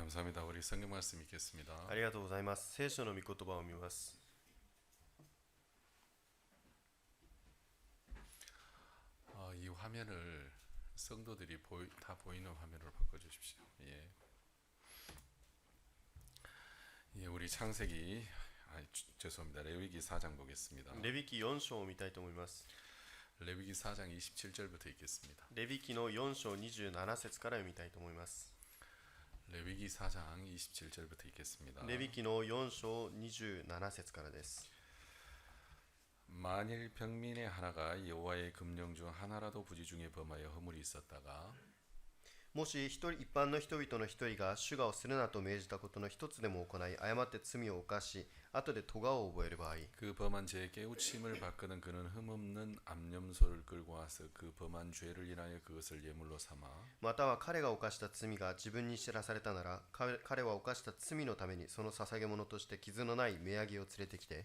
감사합니다. 우리 성경 말씀 읽겠습니다. ありがとうございます。聖書の御言葉を見ます。 이 화면을 성도들이 다 보이는 화면으로 바꿔주십시오. 예. 예, 우리 창세기 죄송합니다. 레위기 4장 보겠습니다. レビ記4章を見たいと思います。 레위기 4장 27절부터 읽겠습니다. レビ記の4章27節から読みたいと思います。 레위기 4장 27절부터 읽겠습니다. レビ記の4章27節からです。 만일 병민의 하나가 여호와의 금령 중 하나라도 부지 중에 범하여 허물이 있었다가 もし一般の人々の一人が主がをするなと命じたことの一つでも行い誤って罪を犯し後で咎を覚える場合 그 범한 죄에 깨우침을 받거든 그는 흠없는 암염소를 끌고 와서 그 범한 죄를 인하여 그것을 예물로 삼아 または彼が犯した罪が自分に知らされたなら彼は犯した罪のためにその捧げ物として傷のない目ヤギを連れてきて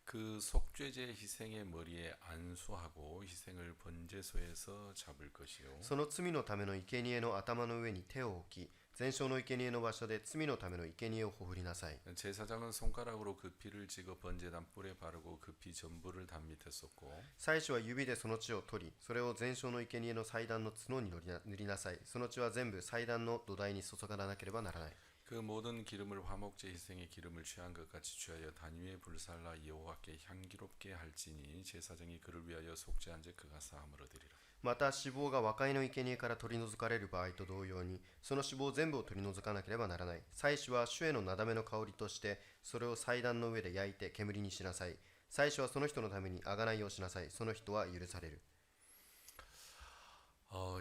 그 속죄제 희생의 머리에 안수하고 희생을 번제소에서 잡을 것이요 その罪のための生贄の頭の上に手を置き全焼の生贄の場所で罪のための生贄をほふりなさい 제사장은 손가락으로 그 피를 찍어 번제단 뿔에 바르고 그 피 전부를 단 밑에 쏟고 祭司は指でその血を取りそれを全焼の生贄の祭壇の角に塗りなさいその血は全部祭壇の土台に注がなければならない 그 모든 기름을 화목제 희생의 기름을 취한 것 같이 취하여 단위에 불살라 여호와께 향기롭게 할지니 제사장이 그를 위하여 속죄한 즉 그가 사함을 얻으리라 また脂肪が和解の生贄から取り除かれる場合と同様にその脂肪全部を取り除かなければならない祭司は主へのなだめの香りとしてそれを祭壇の上で焼いて煙にしなさい祭司はその人のために贖いをしなさいその人は許される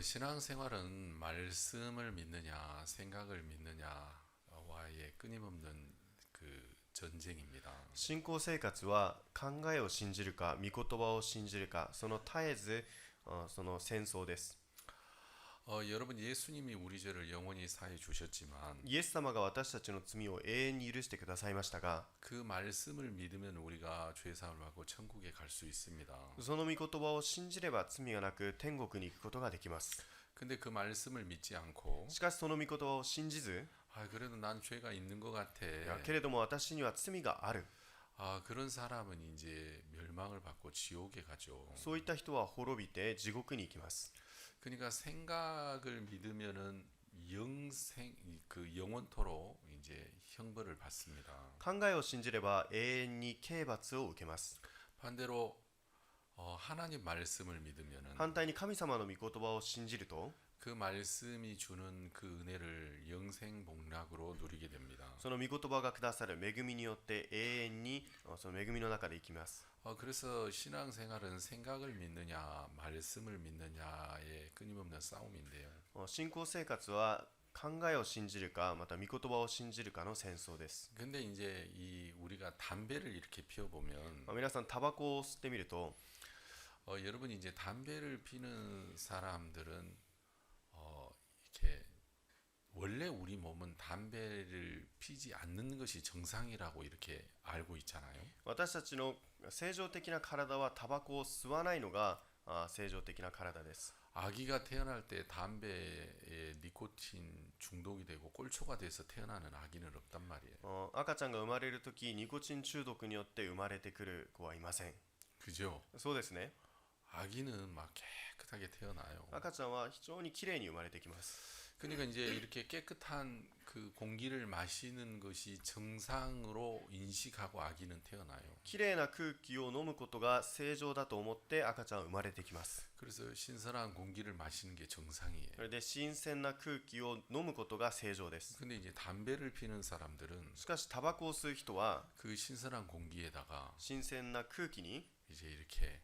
신앙생활은 말씀을 믿느냐 생각을 믿느냐와의 끊임없는 그 전쟁입니다. 信仰生活は考えを信じるか御言葉を信じるかその絶えずその戦争です 여러분 예수님이 우리 죄를 영원히 사해 주셨지만 イエス様が私たちの罪を永遠に許してくださいましたが 그 말씀을 믿으면 우리가 죄 사함을 받고 천국에 갈 수 있습니다. その御言葉を信じれば罪がなく天国に行くことができます 근데 그 말씀을 믿지 않고 しかしその御言葉を信じず 그래도 난 죄가 있는 것 같아. けれども私には罪がある 그런 사람은 이제 멸망을 받고 지옥에 가죠. そういった人は滅びて地獄に行きます 그러니까 생각을 믿으면은 그 영원토록 이제 형벌을 받습니다. 考えを信じれば永遠に刑罰を受けます 반대로 하나님 말씀을 믿으면은 反対に神様の御言葉を信じると 그 말씀이 주는 그 은혜를 영생복락으로 누리게 됩니다. その御言葉がくださる恵みによって永遠にその恵みの中で生きます 그래서 신앙생활은 생각을 믿느냐 말씀을 믿느냐의 끊임없는 싸움인데요. 信仰生活は考えを信じるかまた御言葉を信じるかの戦争です 근데 이제 우리가 담배를 이렇게 피워보면 皆さんタバコを吸ってみると 여러분 이제 담배를 피는 사람들은 이렇게 원래 우리 몸은 담배를 피지 않는 것이 정상이라고 이렇게 알고 있잖아요. 私たちの正常的な体はタバコを吸わないのが正常的な体です 아기가 태어날 때 담배에 니코틴 중독이 되고 꼴초가 돼서 태어나는 아기는 없단 말이에요. 赤ちゃんが生まれるときニコチン中毒によって生まれてくる子はいません 그죠? そうですね 아기는 막 깨끗하게 태어나요. 赤ちゃんは非常にきれいに生まれてきます 그러니까 이제 이렇게 깨끗한 그 공기를 마시는 것이 정상으로 인식하고 아기는 태어나요. きれいな空気を飲むことが正常だと思って赤ちゃんは生まれてきます 그래서 신선한 공기를 마시는 게 정상이에요. それで新鮮な空気を飲むことが正常です 근데 이제 담배를 피는 사람들은 しかしタバコを吸う人は 그 신선한 공기에다가 新鮮な空気に 이제 이렇게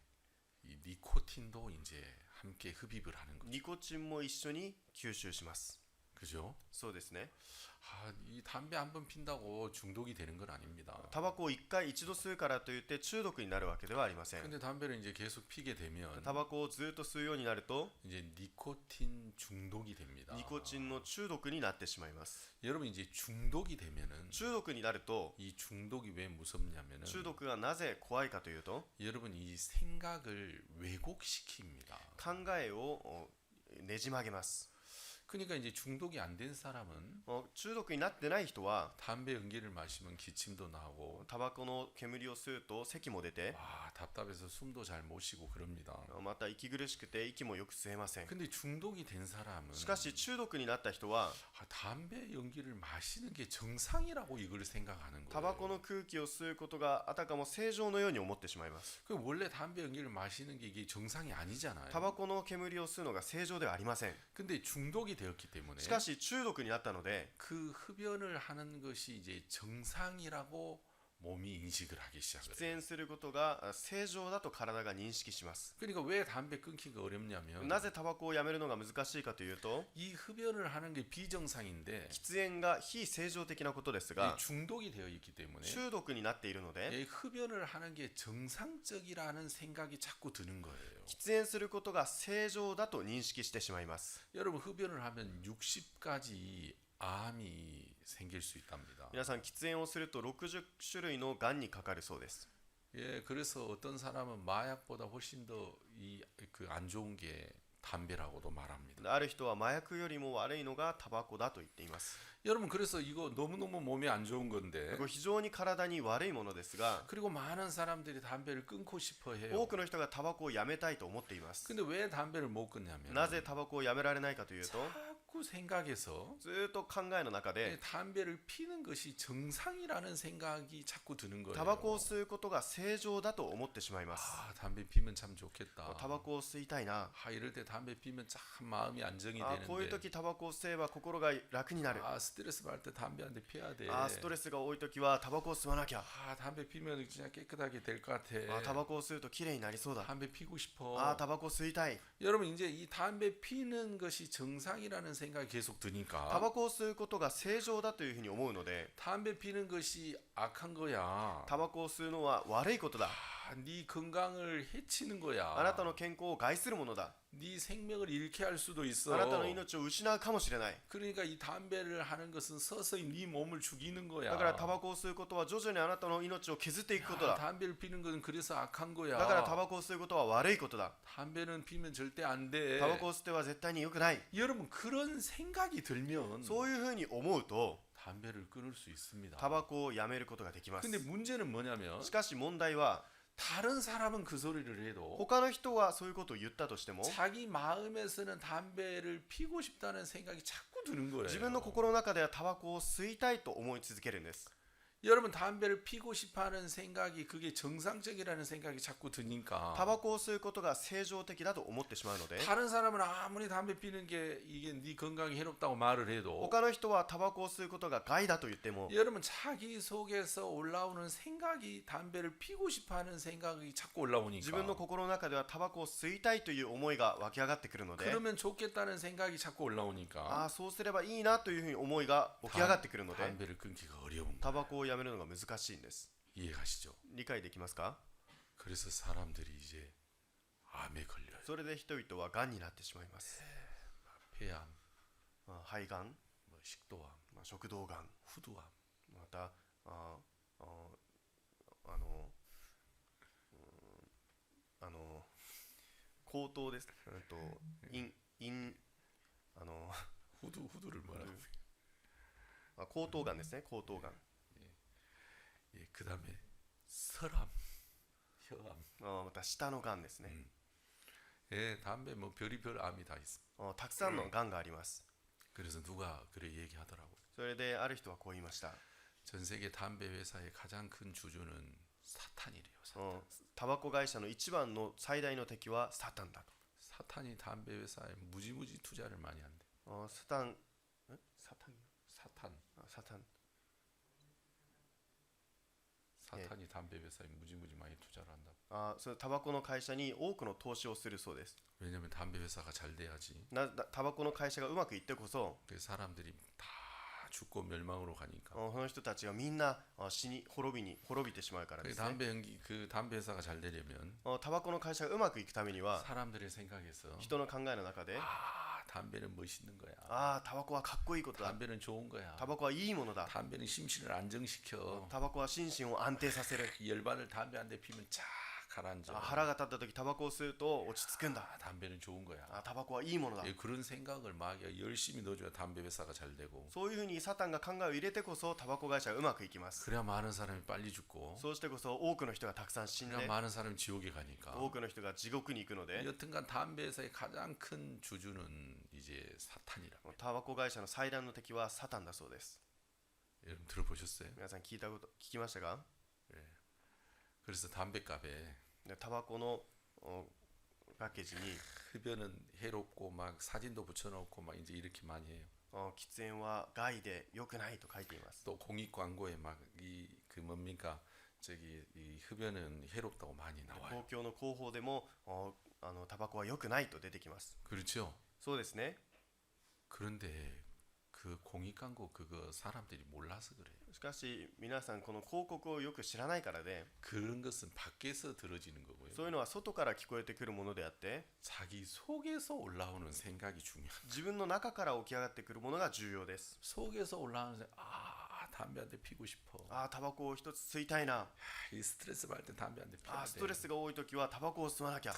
이 니코틴도 이제 함께 흡입을 하는 거죠. ニコチンも一緒に吸収します 그죠? そうですね 이 담배 한 번 핀다고 중독이 되는 건 아닙니다. タバコを一度吸うからといって中毒になるわけではありません 근데 담배를 이제 계속 피게 되면 タバコをずっと吸うようになると 이제 니코틴 중독이 됩니다. ニコチンの中毒になってしまいます 여러분 이제 중독이 되면은 中毒になると 이 중독이 왜 무섭냐면은 中毒がなぜ怖いかというと 여러분 이 생각을 왜곡시킵니다. 考えをねじ曲げます 그러니까 이제 중독이 안 된 사람은 中毒になってない人は 담배 연기를 마시면 기침도 나고 タバコの煙を吸うと咳も出て 답답해서 숨도 잘 못 쉬고 그럽니다. また息苦しくて息もよく吸えません。 근데 중독이 된 사람은 しかし中毒になった人は 담배 연기를 마시는 게 정상이라고 이걸 생각하는 タバコ 거예요. の空気を吸うことがあたかも正常のように思ってしまいます。 그 원래 담배 연기를 마시는 게 이게 정상이 아니잖아요. タバコの煙を吸うのが正常ではありません。 근데 중독이 되었기 때문에 しかし中毒になったので 그 흡연을 하는 것이 이제 정상이라고 몸이 인식을 하기 喫 시작해요. 煙することが正常だと体が認識します。 그러니까 왜 담배 끊기가 어렵냐면 なぜタバコをやめるのが難しいかというと 이 흡연을 하는 게 비정상인데 喫煙が非正常的なことですが 이 중독이 되어 있기 때문에 中毒になっているので 이 흡연을 하는 게 정상적이라는 생각이 자꾸 드는 거예요. 喫煙することが正常だと認識してしまいます。 여러분 흡연을 하면 60가지 암이 생길 수 있답니다. 皆さん喫煙をすると60種類のがんにかかるそうです。 예, 그래서 어떤 사람은 마약보다 훨씬 더 이 그 안 좋은 게 담배라고도 말합니다. ある人は麻薬よりも悪いのがタバコだと言っています。 여러분 그래서 이거 너무너무 몸에 안 좋은 건데 これ非常に体に悪いものですが 그리고 많은 사람들이 담배를 끊고 싶어 多 해요. くの人がタバコをやめたいと思っています。 근데 왜 담배를 못 끊냐면 なぜタバコをやめられないかというと 자꾸 생각해서 ずーっと考えの中で 담배를 피는 것이 정상이라는 생각이 자꾸 드는 거예요. タバコを吸うことが正常だと思ってしまいます。 담배 피면 참 좋겠다. タバコを吸いたいな。 이럴 때 담배 피면 참 마음이 안정이 こういう 되는데 時タバコを吸えば心が楽になる。 스트레스 받을 때 담배 한 대 피워야 돼. ストレスが多い時はタバコを吸わなきゃ。 담배 피면 진짜 깨끗하게 될 것 같아. タバコを吸うと綺麗になりそうだ。 담배 피고 싶어. タバコを吸いたい。 여러분 이제 이 담배 피는 것이 정상이라는 생각이 계속 タ 드니까 バコを吸うことが正常だというふうに思うので 담배 피는 것이 악한 거야. タバコを吸うのは悪いことだ。 네 건강을 해치는 거야. あなたの健康を害するものだ。 네 생명을 잃게 할 수도 あ 있어. なたの命を失うかもしれない。 그러니까 이 담배를 하는 것은 서서히 네 몸을 죽이는 거야. だからタバコを吸うことは徐々にあなたの命を削っていくことだ。 담배를 피는 것은 그래서 악한 거야. だからタバコを吸うことは悪いことだ。 담배는 피면 절대 안 돼. タバコを吸っては絶対に良くない。 여러분 그런 생각이 들면 そういうふうに思うと 담배를 끊을 수 있습니다. タバコをやめることができます。 근데 문제는 뭐냐면 しかし問題は 다른 사람은 그 소리를 해도 他の人はそういうことを言ったとしても 자기 마음에서는 담배를 피고 싶다는 생각이 자꾸 드는 거예요. 自分の心の中ではタバコを吸いたいと思い続けるんです。 여러분 담배를 피고 싶어하는 생각이 그게 정상적이라는 생각이 자꾸 드니까 タバコを吸うことが正常的だと思ってしまうので 다른 사람은 아무리 담배 피는 게 이게 네 건강에 해롭다고 말을 해도 他の人はタバコを吸うことが害だと言っても 여러분 자기 속에서 올라오는 생각이 담배를 피고 싶어하는 생각이 자꾸 올라오니까 自分の心の中ではタバコを吸いたいという思いが湧き上がってくるので 그러면 좋겠다는 생각이 자꾸 올라오니까 そうすればいいなというふうに思いが湧き上がってくるので 담배를 끊기가 어려운 거예요. タバコをやめるのが難しいんです。 이해가시죠? 理解できますか？ 그래서 사람들이 이제 암에 걸려요. それで人々はがんになってしまいます。 폐암, 肺がん、 뭐 식도암, 食道がん、 후두암. また口頭です。후두를 뭐라고? 口頭がんですね。口頭がん。 예, 그다음에 설암, 혀암. また舌のがんですね。 예, 담배 뭐 별의별 암이 다 있어. たくさんのがんがあります。 그래서 누가 그래 얘기하더라고요. それである人はこう言いました。 전 세계 담배 회사의 가장 큰 주주는 사탄이래요. 사탄. タ바コ会社の一番の最大の敵はサタンだと。 사탄이 담배 회사에 무지무지 투자를 많이 한대. サタン、サタン、 사탄. サタン。 사탄이 담배 회사에 무지무지 많이 투자를 한다. そのタバコの会社に多くの投資をするそうです。 왜냐면 담배 회사가 잘 돼야지. タバコの会社がうまくいってこそ、 그 사람들이 다 죽고 멸망으로 가니까. その人たちがみんな死に滅びてしまうからですね。 그 담배 회사가 잘 되려면 タバコの会社がうまくいくためには 사람들의 생각에서 人の考えの中で 담배는 멋있는 거야. タバコはかっこいいことだ。 담배는 좋은 거야. タバコはいいものだ。 담배는 심신을 안정시켜. タバコは心身を安定させる。 열반을 담배 한 대 피면 쫙 가라앉아. 腹が立った時タバコを吸うと落ち着くんだ。 담배는 좋은 거야. タバコはいいものだ。 예, 그런 생각을 마귀가 열심히 넣어줘야 담배 회사가 잘 되고. そういうふうにサタンが考えを入れてこそタバコ会社はうまくいきます。 그래야 많은 사람이 빨리 죽고. そうしてこそ多くの人がたくさん死んで 그래야 많은 사람이 지옥에 가니까. 多くの人が地獄に行くので、 여튼간 담배 회사의 가장 큰 주주는 이제 사탄이라. タバコ会社の最大の敵はサタンだそうです。 여러분 들어보셨어요? 皆さん聞きましたか？ 그래서 담배값에 でタバコのパッケージに 흡연은 해롭고 막 사진도 붙여놓고 막 이제 이렇게 많이 해요. 喫煙は害で良くないと書いています。 또 공익 광고에 막 이 그 뭡니까 저기 이 흡연은 해롭다고 많이 公 나와요. 共の広報でもタバコは良くないと出てきます。 그렇죠? そうですね。 그런데 그 공익 광고 그거 사람들이 몰라서 그래요. しかし皆さんこの広告をよく知らないからで、 그런 것은 밖에서 들어지는 거고요. そういうのは外から聞こえてくるものであって、 자기 속에서 올라오는 생각이 중요해요. 自分の中から起き上がってくるものが重要です。 속에서 올라오는 생각, 담배 한 대 피고 싶어. タバコを一つ吸いたいな。 이 스트레스 받을 때 담배 한 대 피워야 ス 돼. トレスが多い時はタバコを吸わなきゃ。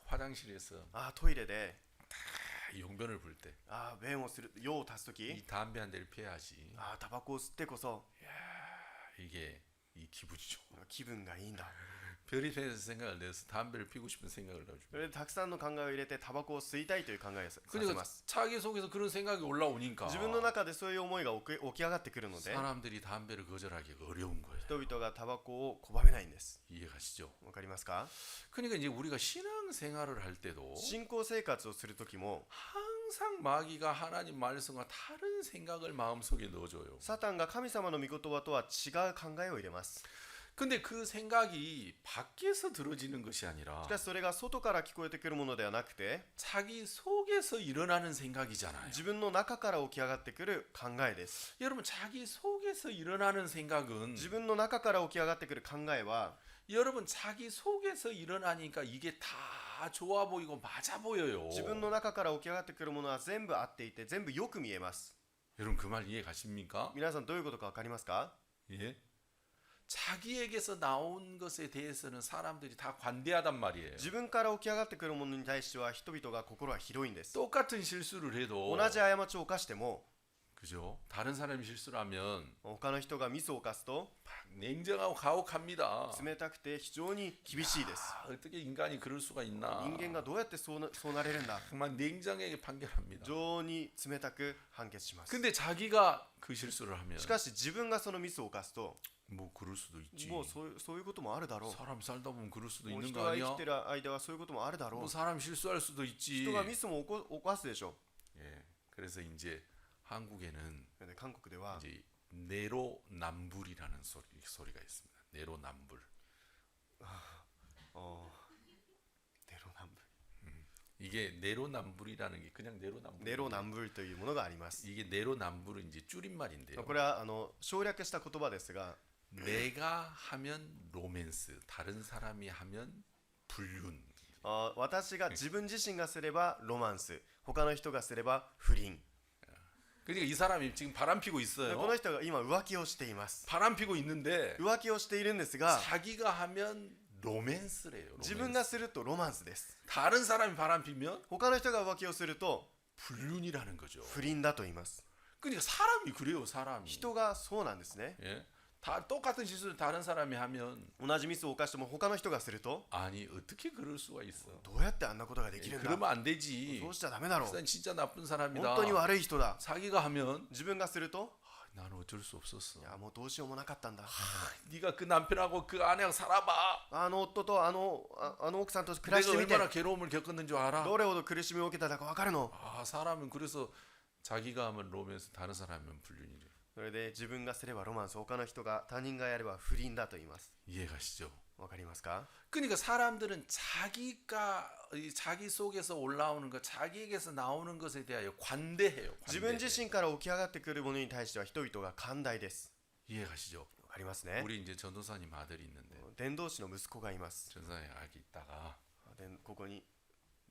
화장실에서 トイレで 용변을 불 때 이 便をする、用を足す時、 담배 한 대를 피워야지. タバコを吸ってこそ 이게 이 기분이 좋아. 気分がいいんだ。 별의별 생각을 내서 담배를 피우고 싶은 생각을 넣어줘. それでたくさんの考えを入れてタバコを吸いたいという考えをさせ 그러니까 ます。 자기 속에서 그런 생각이 올라오니까 自分の中でそういう思いが起き上がってくるので、 사람들이 담배를 거절하기가 어려운 거예요. 人々がタバコを拒めないんです。 이해가시죠? わかりますか？ 그러니까 이제 우리가 신앙 생활을 할 때도 信仰生活をする時も 항상 마귀가 하나님 말씀과 다른 생각을 마음속에 넣어줘요. サタンが神様の御言葉とは違う考えを入れます。 근데 그 생각이 밖에서 들어지는 것이 아니라 しかしそれが外から聞こえてくるものではなくて、 자기 속에서 일어나는 생각이잖아요. 自分の中から起き上がってくる考えです。 여러분 자기 속에서 일어나는 생각은 自分の中から起き上がってくる考えは、 여러분 자기 속에서 일어나니까 이게 다 좋아 보이고 맞아 보여요. 自分の中から起き上がってくるものは全部合っていて全部よく見えます。 여러분 그 말 이해 가십니까? 皆さんどういうことか分かりますか？ 예? 자기에게서 나온 것에 대해서는 사람들이 다 관대하단 말이에요. 自分から起き上がってくるものに対しては人々が心は広いんです。 똑같은 실수를 해도 同じ過ちを犯しても 그죠? 다른 사람이 실수를 하면 他の人がミスを犯すと 막 냉정하고 가혹합니다. 冷たくて非常に厳しいです。 어떻게 인간이 그럴 수가 있나? 人間がどうやってそうなれるんだ。 정말 냉정하게 판결합니다. 非常に冷たく判決します。 근데 자기가 그 실수를 하면 しかし自分がそのミスを犯すと、 뭐 그럴 수도 있지. もうそういうこともあるだろう。 사람 살다 보면 그럴 수도 もう 있는 人 거 が生 아니야? きてる間はそういうこともあるだろ 뭐 う。 사람 실수할 수도 있지. 人がミスも犯すでしょ 예. 그래서 이제 한국에는 う。で韓国では 이제 내로남불이라는 소리가 있습니다. 내로남불. ネロ南部 이게 내로남불이라는 게 그냥 내로남불. ネロ南部というものがあります。 이게 내로남불은 이제 줄임말인데요. これは省略した言葉ですが、 내가 하면 로맨스, 다른 사람이 하면 불륜. 私が自分自身がすればロマンス、他の人がすれば不倫。 그러니까 이 사람이 지금 바람피고 こ 있어요. の人が今浮気をしています。 바람피고 있는데 浮気をしているんですが、 자기가 하면 로맨스래요. 自分がするとロマンスです。 다른 사람이 바람피면 他の人が浮気をすると 불륜이라는 거죠. 不倫だと言います。 그러니까 사람이 그래요, 사람이. 人がそうなんですね。 예? 다 똑같은 실수를 다른 사람이 하면 同じミスを犯しても他の人がすると 아니 어떻게 그럴 수가 있어? どうやってあんなことができ 예, るんだ。 그러면 안 되지. そうしちゃダメだろう。 난 진짜 나쁜 本 사람이다. 当に悪い人だ。 자기가 하면 自分がすると、 나는 어쩔 수 없었어. いやもうどうしようもなかったんだ。 네가 그 남편하고 그 아내하고 살아봐. あの夫とあの奥さんと暮らし 내가 てみて、 얼마나 괴로움을 겪었는 줄 알아? どれほど苦しみを受けたか分かるの。 아 사람은 그래서 자기가 하면 로맨스, 다른 사람이 하면 불륜이래. それで自分がすればロマンス、他の人が他人がやれば不倫だと言います。 이해가시죠? わかりますか？ 그러니까 사람들은 자기 속에서 올라오는 것, 자기에게서 나오는 것에 대하여 관대해요. 自分自身から起き上がってくるものに対しては人々が寛大です。 이해가시죠? わかりますね。 우리 이제 전도사님 아들이 있는데 伝道師の息子がいます。 전도사님 아기 있다가 ここに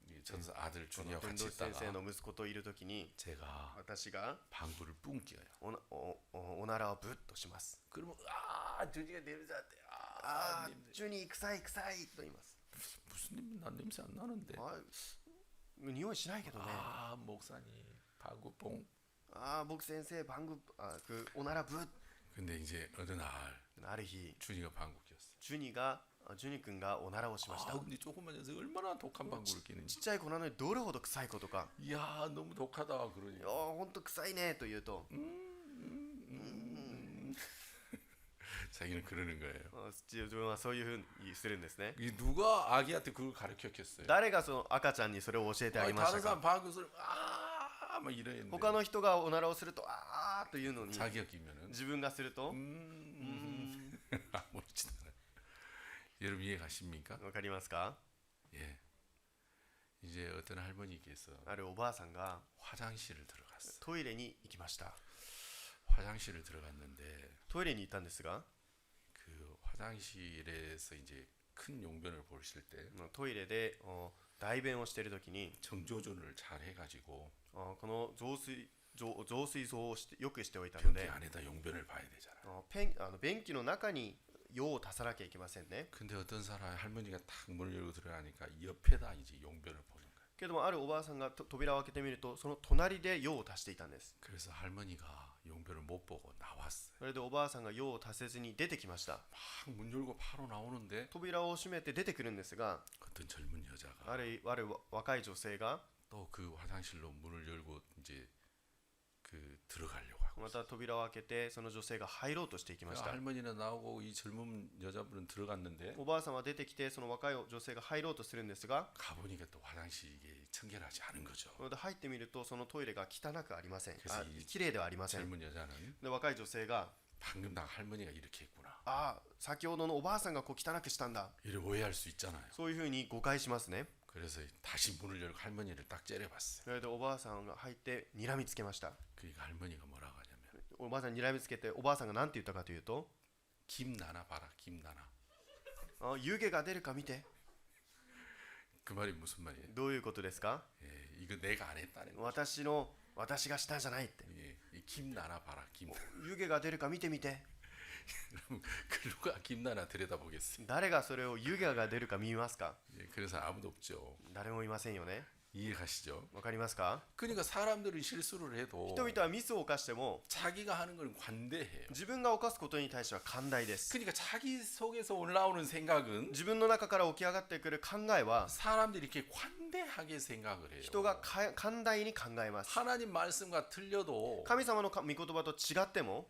이 전도사 아들 この 준이와 伝道 같이 師先生 있다가 の息子といるときに 제가 私が 방구를 뿡 끼어요. おならをブッとします。 그러면 준이가 내려자대. ああ、ジュニー臭い臭いと言います。 무슨 난 냄새 안 나는데. あ、匂いしないけどね。 아 목사님 방구뽕. ああ、僕先生、방구、おならぶ。 근데 이제 어느 날 ある日、 준이가 방구뀌었어. ジュニ君がおならをしました。 아 근데 조그만 녀석 얼마나 독한 방구를 ち 끼는지. っちゃい子なのにどれほど臭いことか。 이야 너무 독하다 いや 그러니. ー、ほんと臭いねと言うと、 자기는 그러는 거예요. 自分はそういうふうにするんですね。 이 누가 아기한테 그걸 가르쳤겠어요? 誰がその赤ちゃんにそれを教えてあげ 아니, ました 다른 か。 사람 방구 소리 아막 이랬는데 他の人がおならをするとあーというのに 자기가 끼면은 自分がすると 아무렇지도 않아요. 여러분 이해 가십니까? わかりますか。 예. 이제 어떤 할머니께서 あるおばあさんが 화장실을 들어갔어요. トイレに行きました。 화장실을 들어갔는데 トイレに行ったんですが、 그 화장실에서 이제 큰 용변을 보실 때 トイレで大便をしているときに 정조준을 잘 해가지고 この浄水槽をよくしておいたの 변기 で 안에다 용변을 봐야 되잖아요. 便器の中に用を足さなきゃいけませんね。 근데 어떤 사람 할머니가 탁 문을 열고 들어가니까 옆에다 이제 용변을 보는 거예요. けどもあるおばあさんが扉を開けてみるとその隣で用を足していたんです。 그래서 할머니가 용변을 못 보고 나왔어요. それでおばあさんが用を足せずに出てきました。 막 문 열고 바로 나오는데 扉を閉めて出てくるんですが、 어떤 젊은 여자가 ある若い女性が 또 그 화장실로 문을 열고 이제 그 들어가려고 하고 また扉を開けてその女性が入ろうとしていきました。 할머니는 나오고 이 젊은 여자분은 들어갔는데 おばあさんは出てきてその若い女性が入ろうとするんですが、 가보니까 또 화장실이 청결하지 않은 거죠. それで入ってみるとそのトイレが汚くありません。그래서 이 綺麗ではありません。 젊은 여자는 で若い女性が 방금 나 할머니가 이렇게 했구나 先ほどのおばあさんがこう汚くしたんだ、 이래 오해할 수 있잖아요. そういうふうに誤解しますね。 그래서 다시 문을 열고 할머니를 딱 째려봤어요. それでおばあさんが入って睨みつけました。 그러니까 할머니가 뭐라고 하냐면 おばあさんに睨みつけておばあさんが何て言ったかというと、 김 나나 봐라 김 나나. 湯気が出るか見て。 그 말이 무슨 말이에요? どういうことですか。 예, 이거 내가 안 했다는 거. 私がしたんじゃないって。 예, 이김 나나 봐라 김. 湯気が出るか見てみて。 그럼 그 누가 김 나나 들여다보겠어요? 誰がそれを湯気が出るか見ますか。 예, 그래서 아무도 없죠. 誰もいませんよね。 이해가시죠? わかりますか。 그러니까 사람들은 실수를 해도 人々はミスを犯しても 자기가 하는 건 관대해요. 自分が犯すことに対しては寛大です。 그러니까 자기 속에서 올라오는 생각은 自分の中から起き上がってくる考えは 사람들이 이렇게 관대하게 생각을 해요. 人が寛大に考えます。 하나님 말씀과 틀려도 神様の御言葉と違っても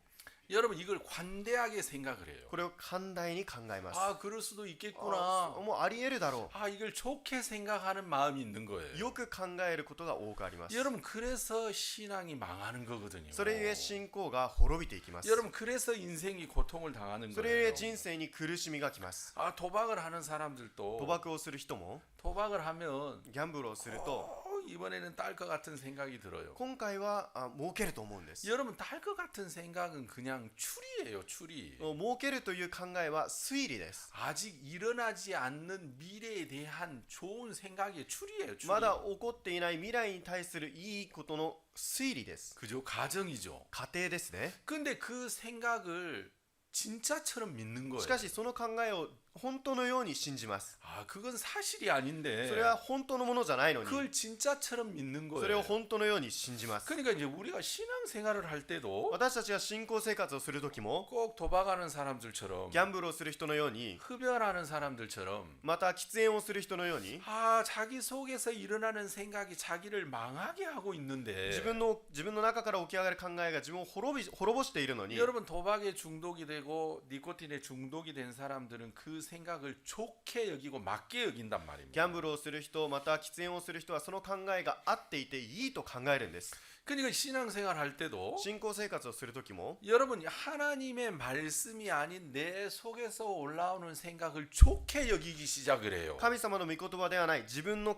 여러분 이걸 관대하게 생각을 해요. これを寛大に考えます。 아 그럴 수도 있겠구나. もうありえるだろ 아 이걸 좋게 생각하는 마음이 있는 う。 거예요. よく考えることが多くあります。 여러분 그래서 신앙이 망하는 거거든요. それゆえ信仰が滅びていきます。 여러분 그래서 인생이 고통을 당하는 それゆえ 거예요. 人生に苦しみがきます。 아 도박을 하는 사람들도 賭博をする人も 도박을 하면 ギャンブルをすると 이번에는 딸 것 같은 생각이 들어요. 今回は儲けると思うんです。 여러분 딸 것 같은 생각은 그냥 추리예요, 추리. 儲けるという考えは推理です。 아직 일어나지 않는 미래에 대한 좋은 생각이 추리예요, 추리. まだ起こっていない未来に対するいいことの推理です。 그죠? 가정이죠. 仮定ですね。 근데 그 생각을 진짜처럼 믿는 거예요. しかしその考えを本当のように信じます。 아, 그건 사실이 아닌데. それは本当のものじゃないのに、 그걸 진짜처럼 믿는 それを 거예요. 本当のように信じます。 그러니까 이제 우리가 신앙생활을 할 때도 私たちが信仰生活をするときも、 꼭 도박하는 사람들처럼 ギャンブルをする人のように、 흡연하는 사람들처럼 また喫煙をする人のように、 아, 자기 속에서 일어나는 생각이 자기를 망하게 하고 있는데 自分の中から起き上がる考えが自分を滅ぼしているのに、 여러분 도박에 중독이 되고 니코틴에 중독이 된 사람들은 그 생각을 좋게 여기고 맞게 여긴단 ギ 말입니다. ャンブルをする人、また喫煙をする人はその考えが合っていていいと考えるんです。 그러니까 신앙생활 할 때도 信仰生活をするときも、 여러분 하나님의 말씀이 아닌 내 속에서 올라오는 생각을 좋게 여기기 시작을 해요. 神様の御言葉ではない自分の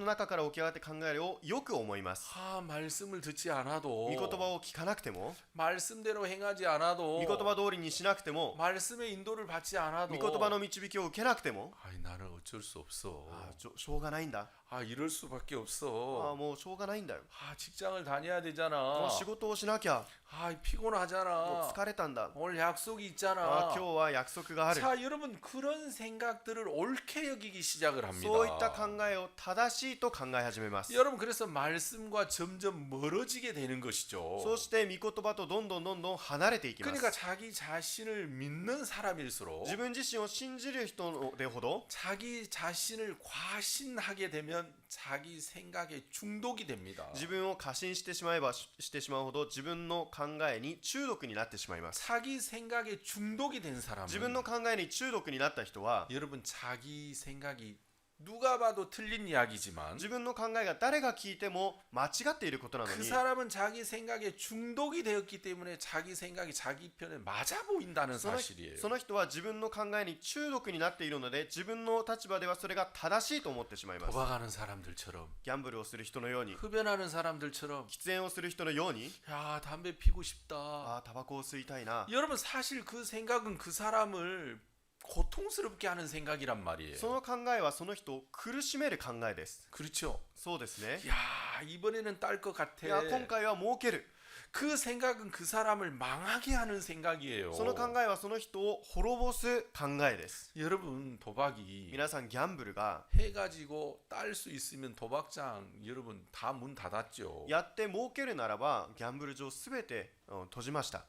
中から起き上がって考えるをよく思います。 아, 말씀을 듣지 않아도 御言葉を聞かなくても、 말씀대로 행하지 않아도 御言葉通りにしなくても、 말씀의 인도를 받지 않아도 御言葉の導きを受けなくても、 아이 나는 어쩔 수 없어. しょうがないんだ。 아 이럴 수밖에 없어. もうしょうがないんだよ。 아 직장을 직장을 다녀야 も 되잖아. う仕事をしなきゃ 아 もう 피곤하잖아. 疲れたんだ 오늘 약속이 あ 있잖아. 今日は約束がある 자, 여러분 그런 생각들을 옳게 여기기 시작을 합니다. そういった考えを正しいと考え始めます 여러분 그래서 말씀과 점점 멀어지게 되는 것이죠. そして御言葉とどんどん離れていきます 그러니까 자기 자신을 믿는 사람일수록 自分自身を信じる人でほど 자기 자신을 과신하게 되면 자기 생각에 중독이 됩니다. 自分を過信してしまえばしてしまうほど自分の考えに中毒になってしまいます 자기 생각에 중독이 된 自 사람은 分の考えに中毒になった人は 여러분 자기 생각이 누가 봐도 틀린 이야기지만 自分の考えが誰が聞いても間違っていることなの 그 に 사람은 자기 생각에 중독이 되었기 때문에 자기 생각이 자기 편에 맞아 보인다는 その 사실이에요. その人は自分の考えに中毒になっているので自分の立場ではそれが正しいと思ってしまいます 도박하는 사람들처럼 ギャンブルをする人のように 흡연하는 사람들처럼 喫煙をする人のように 야 담배 피고 싶다. ああタバコを吸いたいな 여러분 사실 그 생각은 그 사람을 고통스럽게 하는 생각이란 말이에요. その考えはその人を苦しめる考えです 그렇죠. そうですね 야 이번에는 딸 것 い 같아. や今回は儲ける 그 생각은 그 사람을 망하게 하는 생각이에요. その考えはその人を滅ぼす考えです 여러분 도박이 皆さんギャンブルが 해가지고 딸 수 있으면 도박장 여러분 다 문 닫았죠. やって儲けるならばギャンブル場すべて閉じました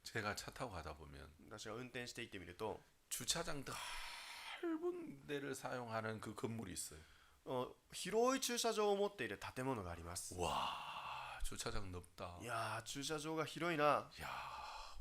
제가 차 타고 가다 보면 私が運転していってみると 주차장 넓은 데를 사용하는 그 건물이 있어요. 広い駐車場を持っている建物があります 와 주차장 넓다. いやー駐車場が広いな 야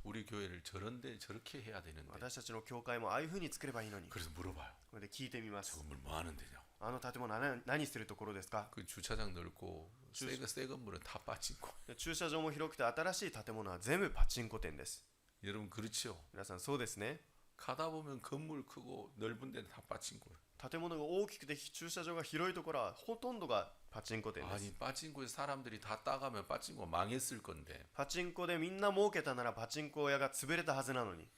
우리 교회를 저런데 저렇게 해야 되는데. 私たちの教会もああいう風に作ればいいのに 그래서 물어봐요. これで聞いてみま 저 す 건물 뭐 하는 데냐고. あの建物は何するところですか 그 주차장 넓고 새 건물은 다 빠진고. 駐車場も広くて新しい建物は全部パチンコ店です 여러분 그렇죠. 皆さんそうですね 가다 보면 건물 크고 넓은 데는 다 빠진고. 建物が大きくて駐車場が広いところはほとんどがパチンコ店です 아니 빠진코에 사람들이 다 따가면 빠진코 망했을 건데 パチンコでみんな儲けたならパチンコ屋が潰れたはずなのに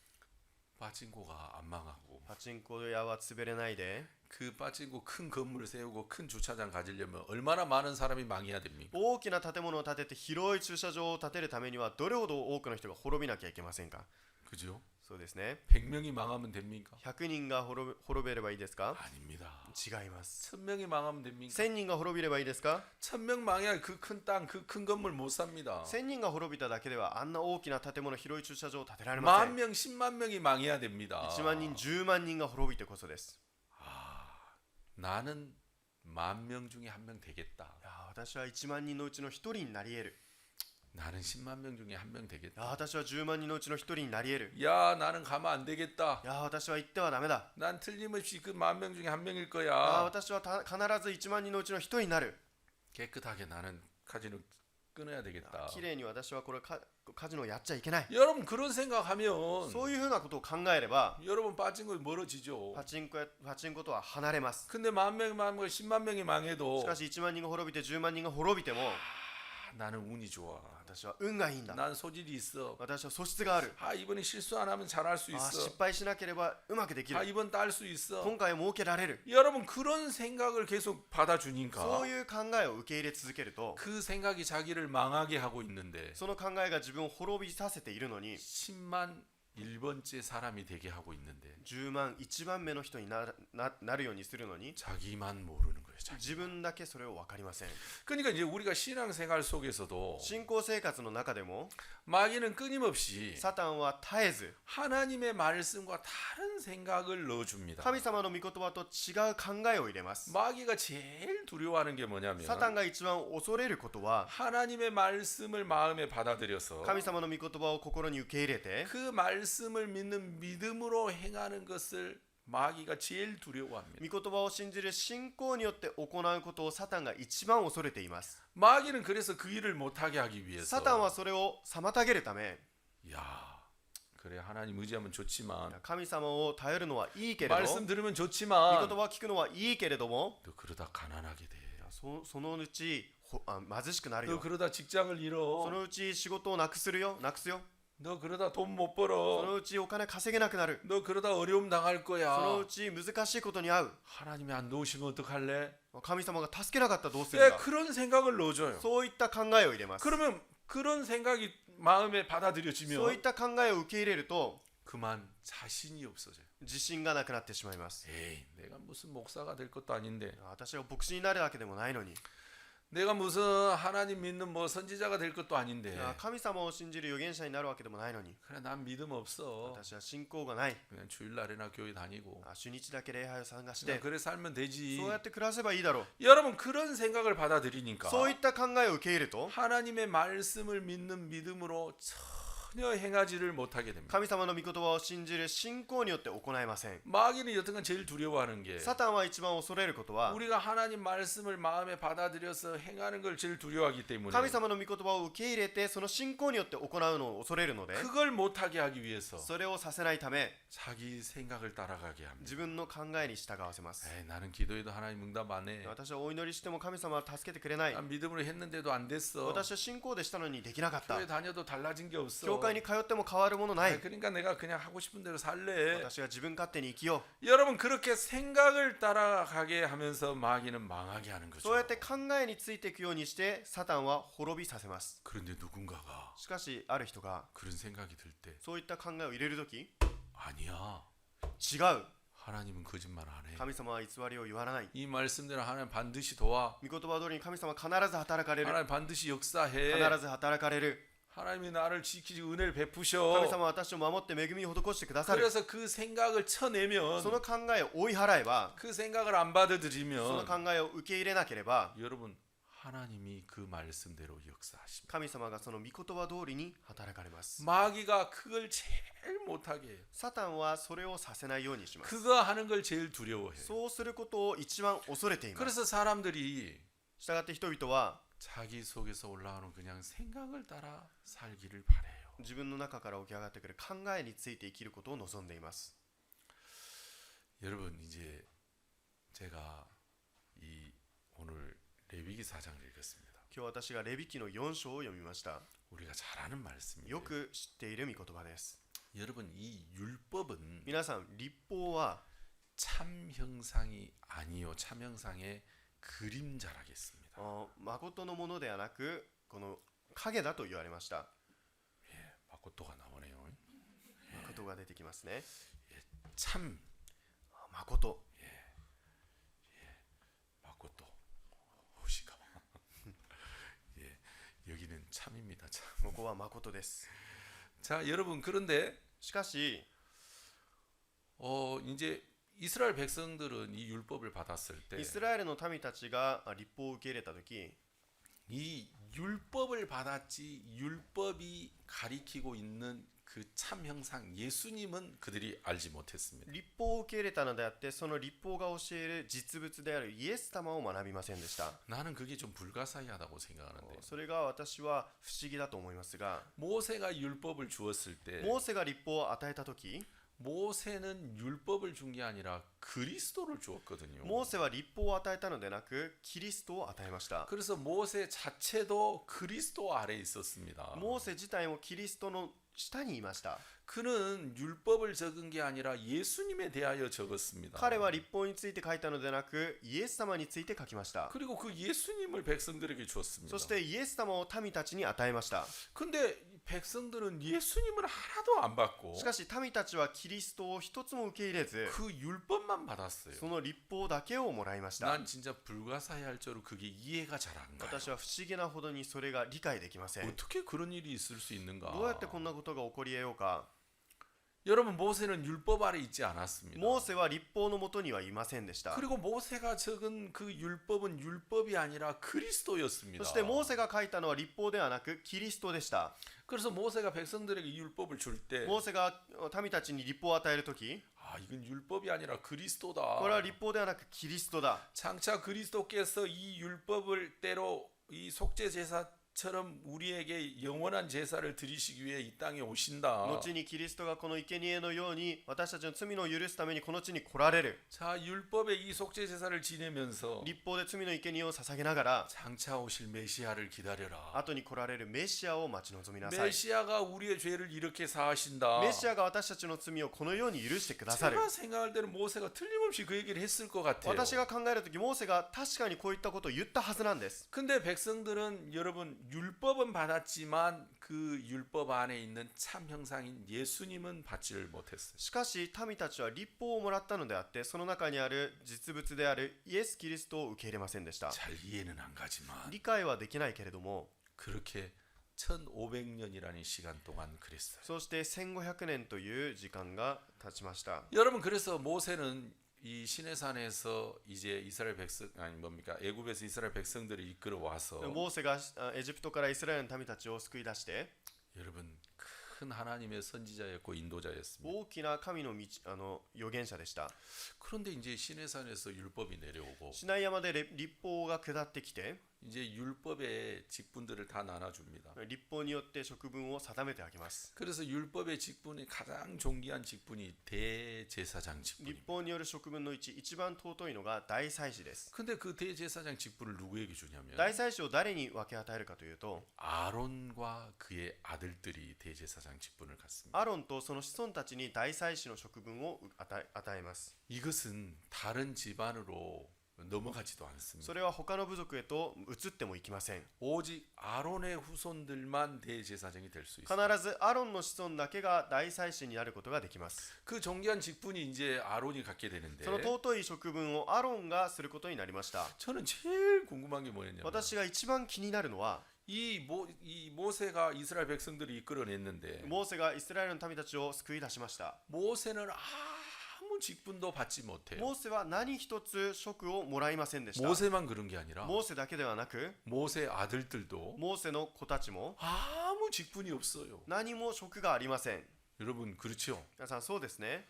빠진코가 안 망하고 パチンコ屋は潰れないで 그 빠진코 큰 건물을 세우고 큰 주차장 가지려면 얼마나 많은 사람이 망해야 됩니까? 大きな建物を建てて広い駐車場を建てるためにはどれほど多くの人が滅びなきゃいけませんか 그죠? そうですね 100명이 망하면 됩니까? 100人が滅べればいいですか 아닙니다. 違います 1000명이 망하면 됩니까? 1000人が滅びればいいですか 1000명 망해야 그 큰 땅, 그 큰 건물 못 삽니다. 1000人が滅びただけではあんな大きな建物広い駐車場を建てられません 10,000명, 10만 명이 망해야 됩니다. 1万人10万人が滅びてこそです 나는 10,000명 중에 한 명 되겠다. いや私は1万人のうちの1人になり得る 나는 10만 명 중에 한 명 いや 되겠다. 私は10万人のうちの1人になり得る 야, 나는 가면 안 되겠다. いや私は行ってはダメだ 난 틀림없이 그 10,000명 중에 한 명일 いや 거야. 私は必ず1万人のうちの1人になる 깨끗하게 나는 카지노 끊어야 되겠다. 綺麗に私はこれカジノをやっちゃいけない 여러분 그런 생각하면 そういうふうなことを考えれば 여러분 빠진 거 멀어지죠. パチンコとは離れます 근데 10,000명이 망하고 10만 명이 망해도 しかし1万人が滅びて10万人が滅びても 나는 운이 좋아. 私は運がいいんだ 난 소질이 있어. 私は素質がある 아 이번에 실수 안 하면 잘할 수 あ 있어. 失敗しなければうまくできる 아 이번 딸 수 있어. 今回は儲けられる 여러분 그런 생각을 계속 받아주니까 そういう考えを受け入れ続けると 그 생각이 자기를 망하게 하고 있는데 その考えが自分を滅びさせているのに 10만 1번째 사람이 되게 하고 있는데 10万1番目の人になるようにするのに 자기만 모르는 거예요. 자기. 自分だけそれを分かりません 그러니까 이제 우리가 신앙생활 속에서도 信仰生活の中でも 마귀는 끊임없이 サタンは絶えず 하나님의 말씀과 다른 생각을 넣어줍니다. 神様の御言葉と違う考えを入れます 마귀가 제일 두려워하는 게 뭐냐면 サタンが一番恐れることは 하나님의 말씀을 마음에 받아들여서 神様の御言葉を心に受け入れて 그 말씀을 믿는 믿음으로 행하는 것을 마귀가 제일 두려워합니다. 御言葉を信じる信仰によって行うことをサタンが一番恐れています 마귀는 그래서 그 일을 못하게 하기 위해서 サタンはそれを妨げるため 야 그래 하나님 의지하면 좋지만 神様を頼るのはいいけれど御 말씀 들으면 言 좋지만 葉を聞くのはいいけれども 너 그러다 가난하게 돼. そのうち貧しくなる 너 よ 그러다 직장을 そ 잃어. のうち仕事をなくすよ너 그러다 돈 못 その 벌어. うちお金稼げなくなる。 너 그러다 어려움 당할 その 거야. うち難しいことに遭う。 하나님이 안 도우시면 어떡할래? 神様が助けなかったらどうする 예, んだ。 그런 생각을 넣어줘요. そういった考えを入れます。 그러면 그런 생각이 마음에 そうい 받아들여지면 った考えを受け入れると 그만 자신이 없어져요. 自信がなくなってしまいます。 에이, 내가 무슨 목사가 될 것도 아닌데, 私は牧師になるわけでもないのに、 내가 무슨 하나님 믿는 뭐 선지자가 될 것도 아닌데, 神様を信じる預言者になるわけでもないのに、 그래 난 믿음 없어. 私は信仰がない。 그냥 주일날에나 교회 다니고 主日だけ礼拝を参加し 그냥 て、 그래 살면 되지. そうやって暮らせばいいだろう。 여러분 그런 생각을 받아들이니까 そういった考えを受け入れると、 하나님의 말씀을 믿는 믿음으로 전혀 행하지를 못하게 됩니다. 神様の御言葉を信じる信仰によって行えません。 마귀는 여튼간 제일 두려워하는 게 サタンは一番恐れることは、 우리가 하나님 말씀을 마음에 받아들여서 행하는 걸 제일 두려워하기 때문에 神様の御言葉を受け入れてその信仰によって行うのを恐れるので、 그걸 못하게 하기 위해서 それをさせないため 자기 생각을 따라가게 합니다. 自分の考えに従わせます。 에이, 나는 기도해도 하나님 응답 안 해. 私はお祈りしても神様は助けてくれない。 난 믿음으로 했는데도 안 됐어. 私は信仰でしたのにできなかった。 교회 다녀도 달라진 게 없어. 教会に通っても変わるものない。 그러니까 내가 그냥 하고 싶은 대로 살래. 私が自分勝手に生きよ 여러분 그렇게 생각을 따라가게 하면서 마귀는 망하게 하는 う。 거죠. そうやって考えについていくようにしてサタンは滅びさせます。 그런데 누군가가 しかしある人が 그런 생각이 들 때 そういった考えを入れるとき、 아니야. 違う。 하나님은 거짓말 안 해. 神様は偽りを言わない。 이 말씀대로 하나님 반드시 도와. 御言葉通りに神様は必ず働かれる。 하나님 반드시 必 역사해. ず働かれる。 하나님이 나를 지키지 은혜를 神 베푸셔. 様は私を守って恵みを施してくださる。 그래서 그 생각을 쳐내면 その考えを追い払えば、 그 생각을 안 その 받아들이면 考えを受け入れなければ、 여러분 하나님이 그 말씀대로 역사하십니다. 神様がその御言葉通りに働かれます。 마귀가 그걸 제일 못하게 해요. サタンはそれをさせないようにします。 그거 하는 걸 제일 두려워해요. そうすることを一番恐れています。 그래서 사람들이 したがって人々は 자기 속에서 올라오는 그냥 생각을 따라 살기를 바래요. 自分の中から起き上がってくる考えについて生きることを望んでいます。 여러분 이제 제가 이 오늘 레위기 4장을 읽었습니다. 今日私がレビ記の4章を読みました。 우리가 잘 아는 말씀이에요. よく知っている御言葉です。 여러분 이 율법은 皆さん、律法は 참 형상이 아니요 참 형상의 그림자라겠습니다. 誠のものではなく、この影だと言われました。 예, 마코토가 나오네요. 誠が出てきますね。 참 誠。 마코토 오시가 예, 여기는 참입니다. 참. ここは誠です。 자, 여러분 그런데 しかし、 이제 이스라엘 백성들은 이 율법을 받았을 때 イスラエルの民たちが律法を受け入れたとき、 이 율법을 받았지 율법이 가리키고 있는 그 참 형상 예수님은 그들이 알지 못했습니다. 律法を受け入れたのであって、その律法が教える実物であるイエス様を学びませんでした。 나는 그게 좀 불가사의하다고 생각하는데 それが私は不思議だと思いますが、 모세가 율법을 주었을 때 モーセが律法を与えたとき、 모세는 율법을 준 게 아니라 그리스도를 주었거든요. モーセは律法を与えたのでなく、キリストを与えました。 그래서 모세 자체도 그리스도 아래에 있었습니다. モーセ自体もキリストの下にいました。 그는 율법을 적은 게 아니라 예수님에 대하여 적었습니다. 彼は律法について書いたのでなく、イエス様について書きました。 그리고 그 예수님을 백성들에게 주었습니다. そしてイエス様を民たちに与えました。 근데 백성들은 예수님을 하나도 안 받고 しかし民たちはキリストを一つも受け入れず、 그 율법만 받았어요. その律法だけをもらいました。 난 진짜 불가사의할 정도로 그게 이해가 잘 안 가요. 私は不思議なほどにそれが理解できません。 어떻게 그런 일이 있을 수 있는가? どうやってこんなことが起こり得ようか。 여러분 모세는 율법 아래 있지 않았습니다. モーセは律法のもとにはいませんでした。 그리고 모세가 적은 그 율법은 율법이 아니라 그리스도였습니다. そしてモーセが書いたのは律法ではなくキリストでした。 그래서 모세가 백성들에게 율법을 줄 때 モーセが民たちに律法を与えるとき、 아, 이건 율법이 아니라 그리스도다. これは律法ではなくキリストだ。 장차 그리스도께서 이 율법을 때로 이 속죄 제사 것처럼 우리에게 영원한 제사를 드리시기 위해 이 땅에 오신다. 後にキリストがこの生贄のように私たちの罪を許すためにこの地に来られる。 자, 율법의 이 속죄 제사를 지내면서 立法で罪の生贄を捧げながら 장차 오실 메시아를 기다려라. 後に来られるメシアを待ち望みなさい。 메시아가 우리의 죄를 이렇게 사하신다. メシアが私たちの罪をこのように許してくださる。 제가 생각할 때는 모세가 틀림없이 그 얘기를 했을 것 같아요. 私が考えるときモーセが確かにこういったことを言ったはずなんです。 근데 백성들은 여러분 율법은 받았지만 그 율법 안에 있는 참 형상인 예수님은 받지를 못했어요. しかし民たちは立法をもらったのであってその中にある実物であるイエス・キリストを受け入れませんでした。 잘 이해는 안 가지만 理解はできないけれども 그렇게 1500년이라는 시간 동안 그랬어요. そして1500年という時間が経ちました。 여러분 그래서 모세는 이 시내산에서 이제 이스라엘 백성 아니 뭡니까 애굽에서 이스라엘 백성들을 이끌어 와서 モーセがエジプトからイスラエルの民たちを救い出して 여러분 큰 하나님의 선지자였고 인도자였습니다. 大きな神の預言者でした。 그런데 이제 시내산에서 율법이 내려오고 シナイ山で立法が下ってきて 이제 율법의 직분들을 다 나눠줍니다. 立法によって職分を定めてあげます。 그래서 율법의 직분이 가장 존귀한 직분이 대제사장 立 직분입니다. 法による職分のうち一番尊いのが大祭司です。 근데 그 대제사장 직분을 누구에게 주냐면 大祭司を誰に分け与えるかというと 아론과 그의 아들들이 대제사장 직분을 갖습니다. アロンとその子孫たちに大祭司の職分を与えます。 이것은 다른 집안으로 넘어가지도 않습니다. それは他の部族へと移ってもいきません。 오직 아론의 후손들만 대제사장이 될 수 必 있습니다. ずアロンの子孫だけが大祭司になることができます。 그 존귀한 직분이 이제 아론이 갖게 되는데 その尊い職分をアロンがすることになりました。 저는 제일 궁금한 게 뭐였냐면 私が一番気になるのは 이 모세가 이스라엘 백성들을 이끌어냈는데 モーセがイスラエルの民たちを救い出しました。 모세는 아무 직분도 받지 못해요. モーセは何一つ職をもらいませんでした。 모세만 그런 게 아니라 モーセだけではなく 모세 아들들도 モーセの子たちも 아무 직분이 없어요. 何も職がありません。 여러분 그렇죠? 皆さんそうですね。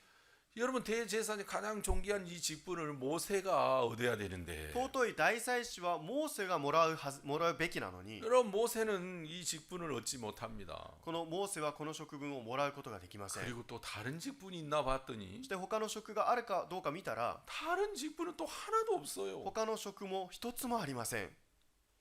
여러분 대제사장이 가장 존귀한 이 직분을 모세가 얻어야 되는데 尊い大祭司はモーセがもらうべきなのに 여러분 모세는 이 직분을 얻지 못합니다. このモーセはこの職分をもらうことができません。 그리고 또 다른 직분이 있나 봤더니 そして他の職があるかどうか見たら 다른 직분은 또 하나도 없어요. 他の職も一つもありません。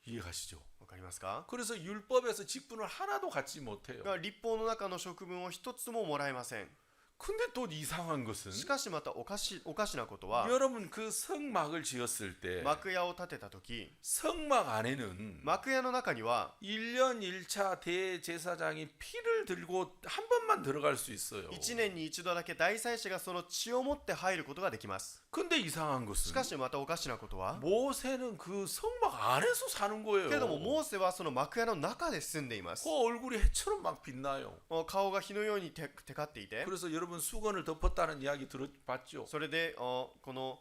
이해가시죠? わかりますか？ 그래서 율법에서 직분을 하나도 갖지 못해요. 立法の中の職分を一つももらえません。 근데 또 이상한 것은 しかしまたおかしなことは 여러분 그 성막을 지었을 때 幕屋を建てた時 성막 안에는 幕屋の中には 1년 1차 대제사장이 피를 들고 한 번만 들어갈 수 있어요. 1年に一度だけ大祭司がその血を持って入ることができます。 근데 이상한 し 것은 かしまたおかしなことは 모세는 그 성막 안에서 사는 거예요. けれどもモーセはその幕屋の中で住んでいます。 그 얼굴이 해처럼 막 빛나요. 顔が火のようにテカっていて 그래서 여러분 수건을 덮었다는 이야기 들어봤죠? それでこの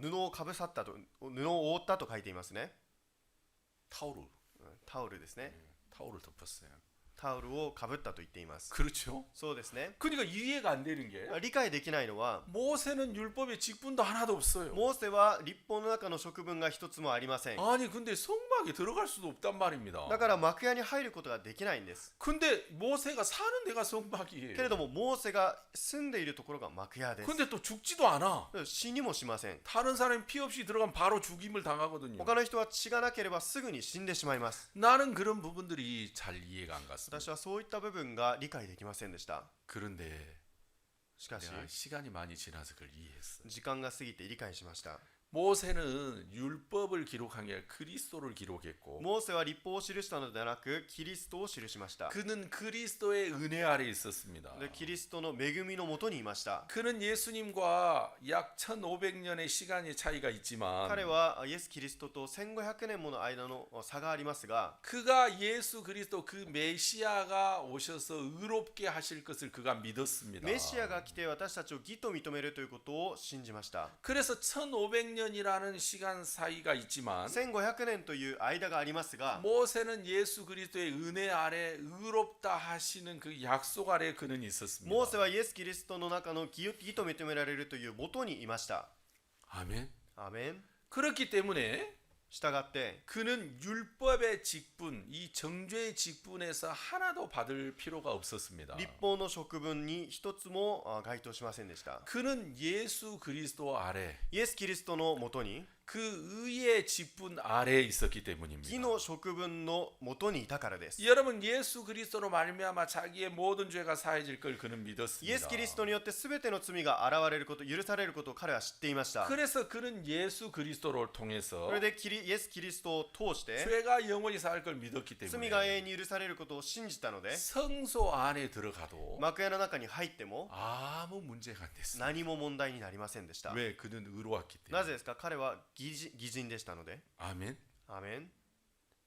布をかぶさったと布を覆ったと書いていますね。 타오르. タオルですね。 타오를 덮었어요. タオルをかぶったと言っています。 그렇죠? そうですね。 그러니까 이해가 안 되는 게 理解できないのは 모세는 율법의 직분도 하나도 없어요. モーセは立法の中の職分が一つもありません。 아니 근데 성막에 들어갈 수도 없단 말입니다. だから幕屋に入ることができないんです。 근데 모세가 사는 데가 성막이에요. けれどもモーセが住んでいるところが幕屋です。 근데 또 죽지도 않아. 死にもしません。 다른 사람이 피 없이 들어가면 바로 죽임을 당하거든요. 他の人は血がなければすぐに死んでしまいます。 나는 그런 부분들이 잘 이해가 안 갔습니다. 私はそういった部分が理解できませんでした。 그런데 しかし 내가 시간이 많이 지나서 그걸 이해했어. 時間が過ぎて理解しました。 모세는 율법을 기록한 게 아니라 그리스도를 기록했고 モーセは立法を記したのではなくキリストを記しました。 그는 그리스도의 은혜 아래 있었습니다. でキリストの恵みのもとにいました。 그는 예수님과 약 1500년의 시간의 차이가 있지만 彼はイエス・キリストと1500年もの間の差がありますが 그가 예수 그리스도 그 메시아가 오셔서 의롭게 하실 것을 그가 믿었습니다. メシアが来て私たちを義と認めるということを信じました。 그래서 1500년이라는 시간 사이가 있지만 1500年という間がありますが 모세는 예수 그리스도의 은혜 아래 의롭다 하시는 그 약속 아래 그는 있었습니다. モーセはイエス・キリストの中の義と認められるという元にいました。 아멘. アーメン。 그렇기 때문에 従って 그는 율법의 직분, 이 정죄의 직분에서 하나도 받을 필요가 없었습니다. 立法の職分に一つも該当しませんでした。 그는 예수 그리스도 아래 イエス・キリストのもとに 그 의의 직분 아래에 있었기 義 때문입니다. の職分のもとにいたからです。 여러분 예수 그리스도로 말미암아 자기의 모든 죄가 사해질 걸 그는 イエ 믿었습니다. ス・キリストによって全ての罪が現れること、許されることを彼は知っていました。 그래서 그는 예수 그리스도를 통해서 それでイエス・キリストを通して 죄가 영원히 살 걸 믿었기 罪が永 때문에 遠に許されることを信じたので 성소 안에 들어가도 幕屋の中に入っても 아무 문제가 안 됐습니다. 何も問題になりませんでした。 왜? 그는 의로웠기 な 때문에. ぜですか？彼は義人でしたので。 아멘. アーメン。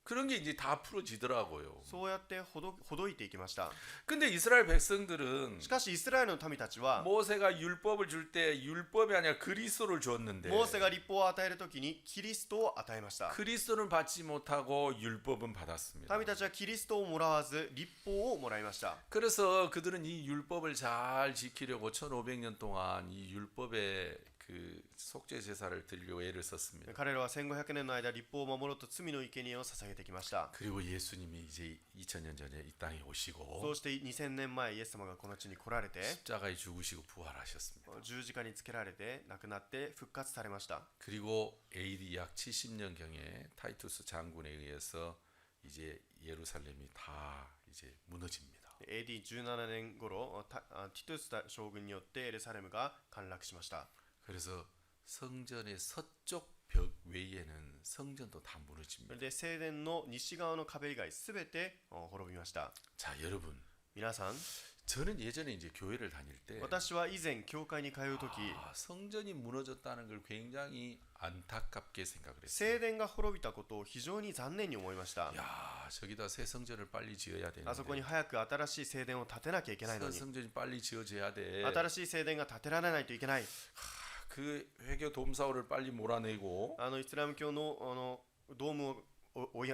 그런 게 이제 다 풀어지더라고요. そうやってほどいていきました。 근데 이스라엘 백성들은 しかしイスラエルの民たちは 모세가 율법을 줄 때 율법이 아니라 그리스도를 줬는데 モーセが立法を与えるときにキリストを与えました。 그리스도는 받지 못하고 율법은 받았습니다. 民たちはキリストをもらわず立法をもらいました。 그래서 그들은 이 율법을 잘 지키려고 1500년 동안 이 율법의 그 속죄 제사를 드리려고 애를 썼습니다. 彼らは1500年の間立法を守ろうと罪の生贄を捧げてきました。 그리고 예수님이 이제 2000년 전에 이 땅에 そ 오시고 うして2000年前イエス様がこの地に来られて 십자가에 죽으시고 부활하셨습니다. 十字架につけられて亡くなって復活されました。 그리고 AD 약 70년경에 타이투스 장군에 의해서 이제 예루살렘이 다 이제 무너집니다. AD17 年頃ティトゥス将軍によってエルサレムが陥落しました。 그래서 성전의 서쪽 벽 외에는 성전도 다 무너집니다. で聖殿の西側の壁以外すべて滅びました。 자, 여러분, 皆さん、 저는 예전에 이제 교회를 다닐 때 私は以前教会に通うとき、 성전이 무너졌다는 걸 굉장히 안타깝게 생각을 했어요. 聖殿が滅びたことを非常に残念に思いました。 야, 저기다 새 성전을 빨리 지어야 あそこに 되는데 早く新しい聖殿を建てなきゃいけないの 새 に、 성전이 빨리 지어져야 돼. 新しい聖殿が建てられないといけない。 그 회교 돔사오를 빨리 몰아내고 イスラム教のドームを追い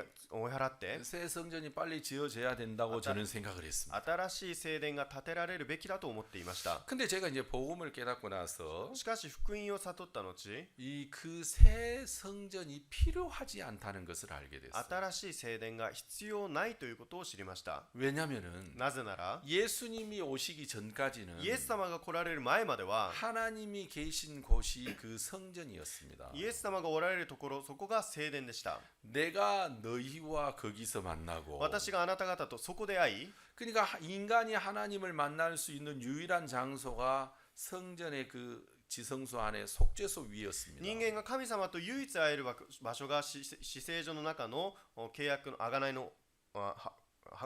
払って 새 성전이 빨리 지어져야 된다고 저는 생각을 했습니다. 新しい聖殿が建てられるべきだと思っていました。 근데 제가 이제 복음을 깨닫고 나서 しかし福音を悟った後、 이 그 새 성전이 필요하지 않다는 것을 알게 됐어요. 新しい聖殿が必要ないということを知りました。 왜냐면은 なぜなら 예수님이 오시기 전까지는 イエス様が来られる前までは 하나님이 계신 곳이 그 성전이었습니다. イエス様がおられるところ、そこが聖殿でした。 내가 너희와 거기서 만나고 私があなた方とそこで会い、 그러니까 인간이 하나님을 만날 수 있는 유일한 장소가 성전의 그 지성소 안에 속죄소 위였습니다. 人間が神様と唯一会える場所が至聖所の中の契約の贖いの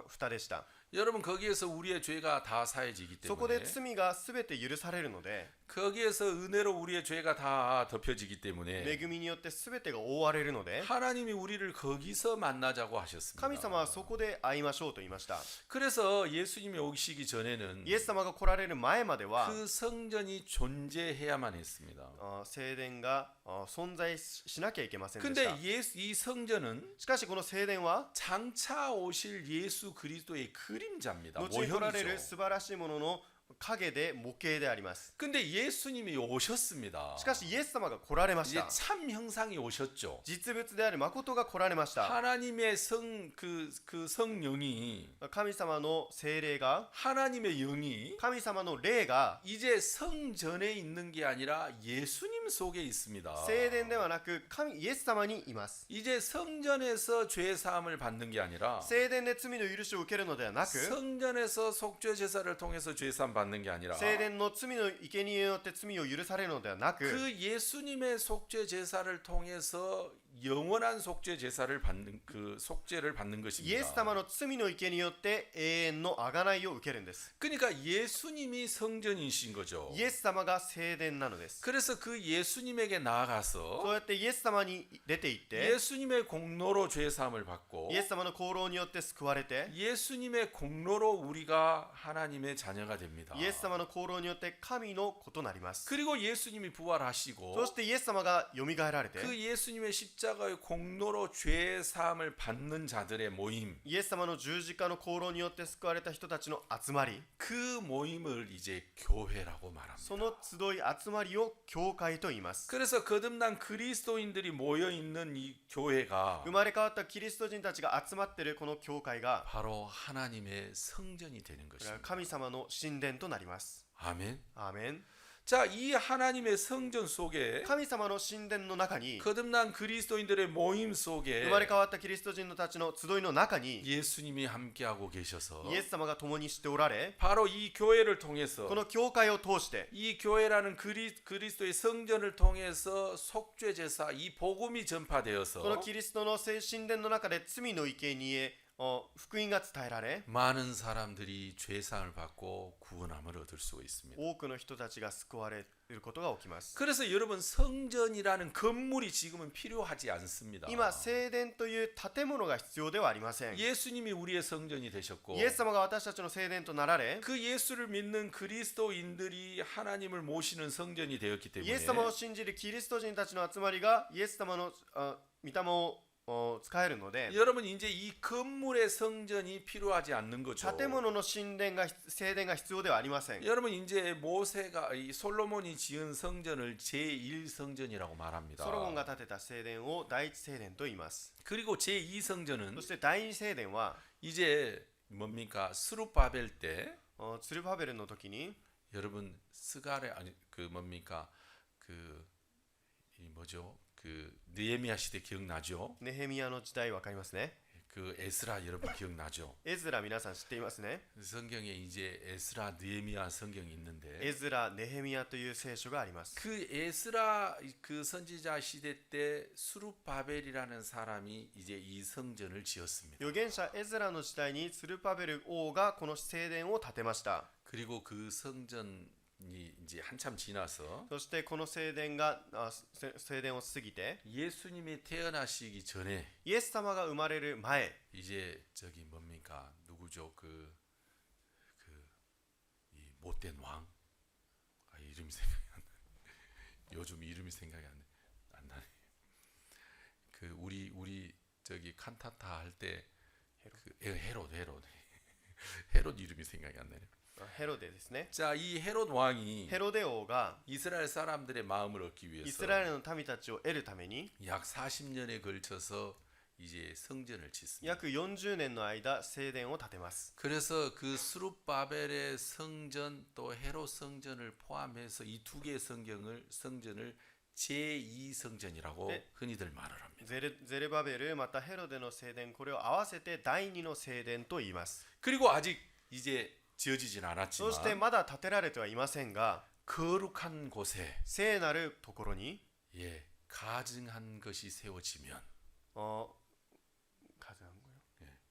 蓋でした。 여러분 거기에서 우리의 죄가 다 사해지기 そこで 때문에 罪がすべて許されるので、 거기에서 은혜로 우리의 죄가 다 덮여지기 때문에 恵みによってすべてが覆われるので、 하나님이 우리를 거기서 만나자고 하셨습니다. 神様はそこで会いましょうと言いました。 그래서 예수님이 오시기 전에는 イエス様が来られる前までは 그 성전이 존재해야만 했습니다. 聖殿が存在しなきゃいけませんでし 근데 た。 이 성전은 しかしこの聖殿は 장차 오실 예수 그리스도의 그림자입니다. 後に来られる 모형이죠. 素晴らしいものの影で模型であります。 근데 예수님이 오셨습니다. しかしイエス様が来られまし 이제 た。 참 형상이 오셨죠. 実物である誠が来られました。 하나님의 그 성령이 神様の聖霊が、 하나님의 영이 神様の霊が 이제 성전에 있는 게 아니라 예수님 속에 있습니다. 聖殿ではなくイエス様にいます。 이제 성전에서 죄 사함을 받는 게 아니라 聖殿で罪の許しを受けるのではなく、 성전에서 속죄 제사를 통해서 죄 사함 받는 게 아니라 聖殿の罪の生贄によって罪を許されるのではなく、 그 예수님의 속죄 제사를 통해서 영원한 속죄 제사를 받는 그 속죄를 받는 イエス 것입니다. 様の罪の生贄によって永遠の贖いを受けるんです。 그러니까 예수님이 성전이신 거죠. イエス様が聖殿なのです。 그래서 그 예수님에게 そう 나아가서 やってイエス様に出て行って、 예수님의 공로로 죄 사함을 받고 イエス様の功労によって救われて、 예수님의 공로로 우리가 하나님의 자녀가 됩니다. イエス様の功労によって神の子となります。 그리고 예수님이 부활하시고 そしてイエス様がよみがえられて、 그 예수님의 십자가 십자가의 공로로 죄 사함을 받는 자들의 모임, イエス様の十字架の功労によって救われた人たちの集まり、 그 모임을 이제 교회라고 말합니다. その集い集まりを教会と言います。 그래서 거듭난 그리스도인들이 모여 있는 이 교회가 生まれ変わったキリスト人たちが集まっているこの教会が 바로 하나님의 성전이 되는 これは 것입니다. 神様の神殿となります。 아멘. アーメン。 자, 이 하나님의 성전 속에 神様の神殿の中に 거듭난 그리스도인들의 모임 속에 生まれ変わったキリスト人たちの集いの中に 예수님이 함께하고 계셔서 イエス様が共にしておられ、 바로 이 교회를 통해서 この教会を通して 이 교회라는 그리스도의 성전을 통해서 속죄 제사 이 복음이 この 전파되어서 キリストの神殿の中で罪の生贄福音が伝えられ、 많은 사람들이 죄상을 받고 구원함을 얻을 수 있습니다. 多くの人たちが救われることが起きます。 그래서 여러분 성전이라는 건물이 지금은 필요하지 않습니다. 今聖殿という建物が必要ではありません。 예수님이 우리의 성전이 되셨고 イエス様が私たちの聖殿となられ、 그 예수를 믿는 그리스도인들이 하나님을 모시는 성전이 되었기 イエス様 때문에 を信じるキリスト人たちの集まりがイエス様の御霊を使えるので、 여러분 이제 이 건물의 성전이 필요하지 않는 거죠. 建物の神殿が聖殿が必要ではありません。 여러분 이제 모세가 이 솔로몬이 지은 성전을 제1성전이라고 말합니다. ソロモンが建てた聖殿を第一聖殿と言います。 그리고 제2성전은 そして第二聖殿は 이제 뭡니까? 스룹바벨 때 ツルバベルの時に 여러분 스가랴 아니 그 뭡니까? 이 뭐죠? 그 느헤미야 시대 기억나죠? ネヘミヤの時代わかりますね。 그 에스라 여러분 기억나죠? エズラ皆さん知っていますね。 성경에 이제 에스라 느헤미야 성경이 있는데 エズラ、ネヘミヤという聖書があります。 그 에스라 그 선지자 시대 때 스룹바벨이라는 사람이 이제 이 성전을 지었습니다. 預言者エズラの時代にツルパベル王がこの聖殿を建てました。 그리고 그 성전이 이제 한참 지나서 そしてこの聖殿が聖殿を過ぎて 예수님이 태어나시기 전에 イエス様が生まれる前、 이제 저기 뭡니까 누구죠 이 못된 왕 이름이 생각이 안 나네. 요즘 이름이 생각이 안 나네. 그 우리 저기 칸타타 할 때 헤롯 헤롯 이름이 생각이 안 나네. ヘロデですね。 자, 이 헤롯 왕이 ヘロデ王が 이스라엘 사람들의 마음을 얻기 イ 위해서 スラエルの民たちを得るために 약 40년에 걸쳐서 이제 성전을 짓습니다. 約40年の間聖殿を建てます。 그래서 그 스룹바벨의 성전 또 헤롯 성전을 포함해서 이 두 개의 성전을 제2성전이라고 네. 흔히들 말을 합니다. ゼルバベルまたヘロデの聖殿、これを合わせて第二の聖殿と言います。 그리고 아직 이제 지어지진 そして 않았지만 まだ建てられてはいませんが、 거룩한 곳에 聖なるところに 가증한 것이 세워지면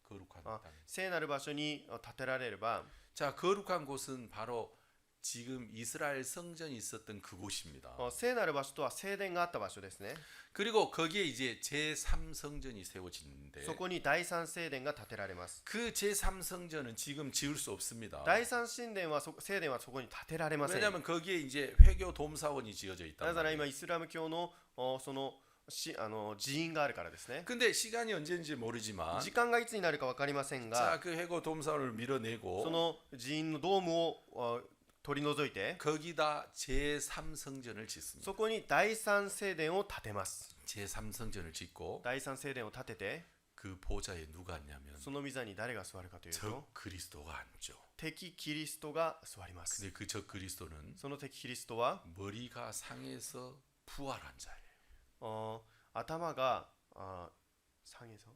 거룩한 땅. 聖なる場所に建てられれば、 자, 거룩한 곳은 바로 지금 이스라엘 성전이 있었던 그곳입니다. 聖なる場所とは聖殿があった場所ですね。 그리고 거기에 이제 제3성전이 세워지는데 そこに第三聖殿が建てられます。 그 제3성전은 지금 지을 수 없습니다. 第三神殿は聖殿はそこに建てられません。 왜냐하면 거기에 이제 회교 dom사원이 지어져 있다. なぜなら今イスラム教のその寺院があるからですね。 근데 시간이 언제인지 모르지만 時間がいつになるか分かりません 자, が、 그 회교 dom사원을 そ 밀어내고 の寺院のドームを取り除いて、 거기다 제3성전을 짓습니다. そこに第三聖殿を建てます。 제3성전을 짓고 第三聖殿を建てて、 그 보좌에 누가 앉냐면 その御座に誰が座るかというと、 적 그리스도가 앉죠. 敵キリストが座ります。 근데 그 적 그리스도는 その敵キリストは 머리가 상해서 부활한 자예요. 頭が상해서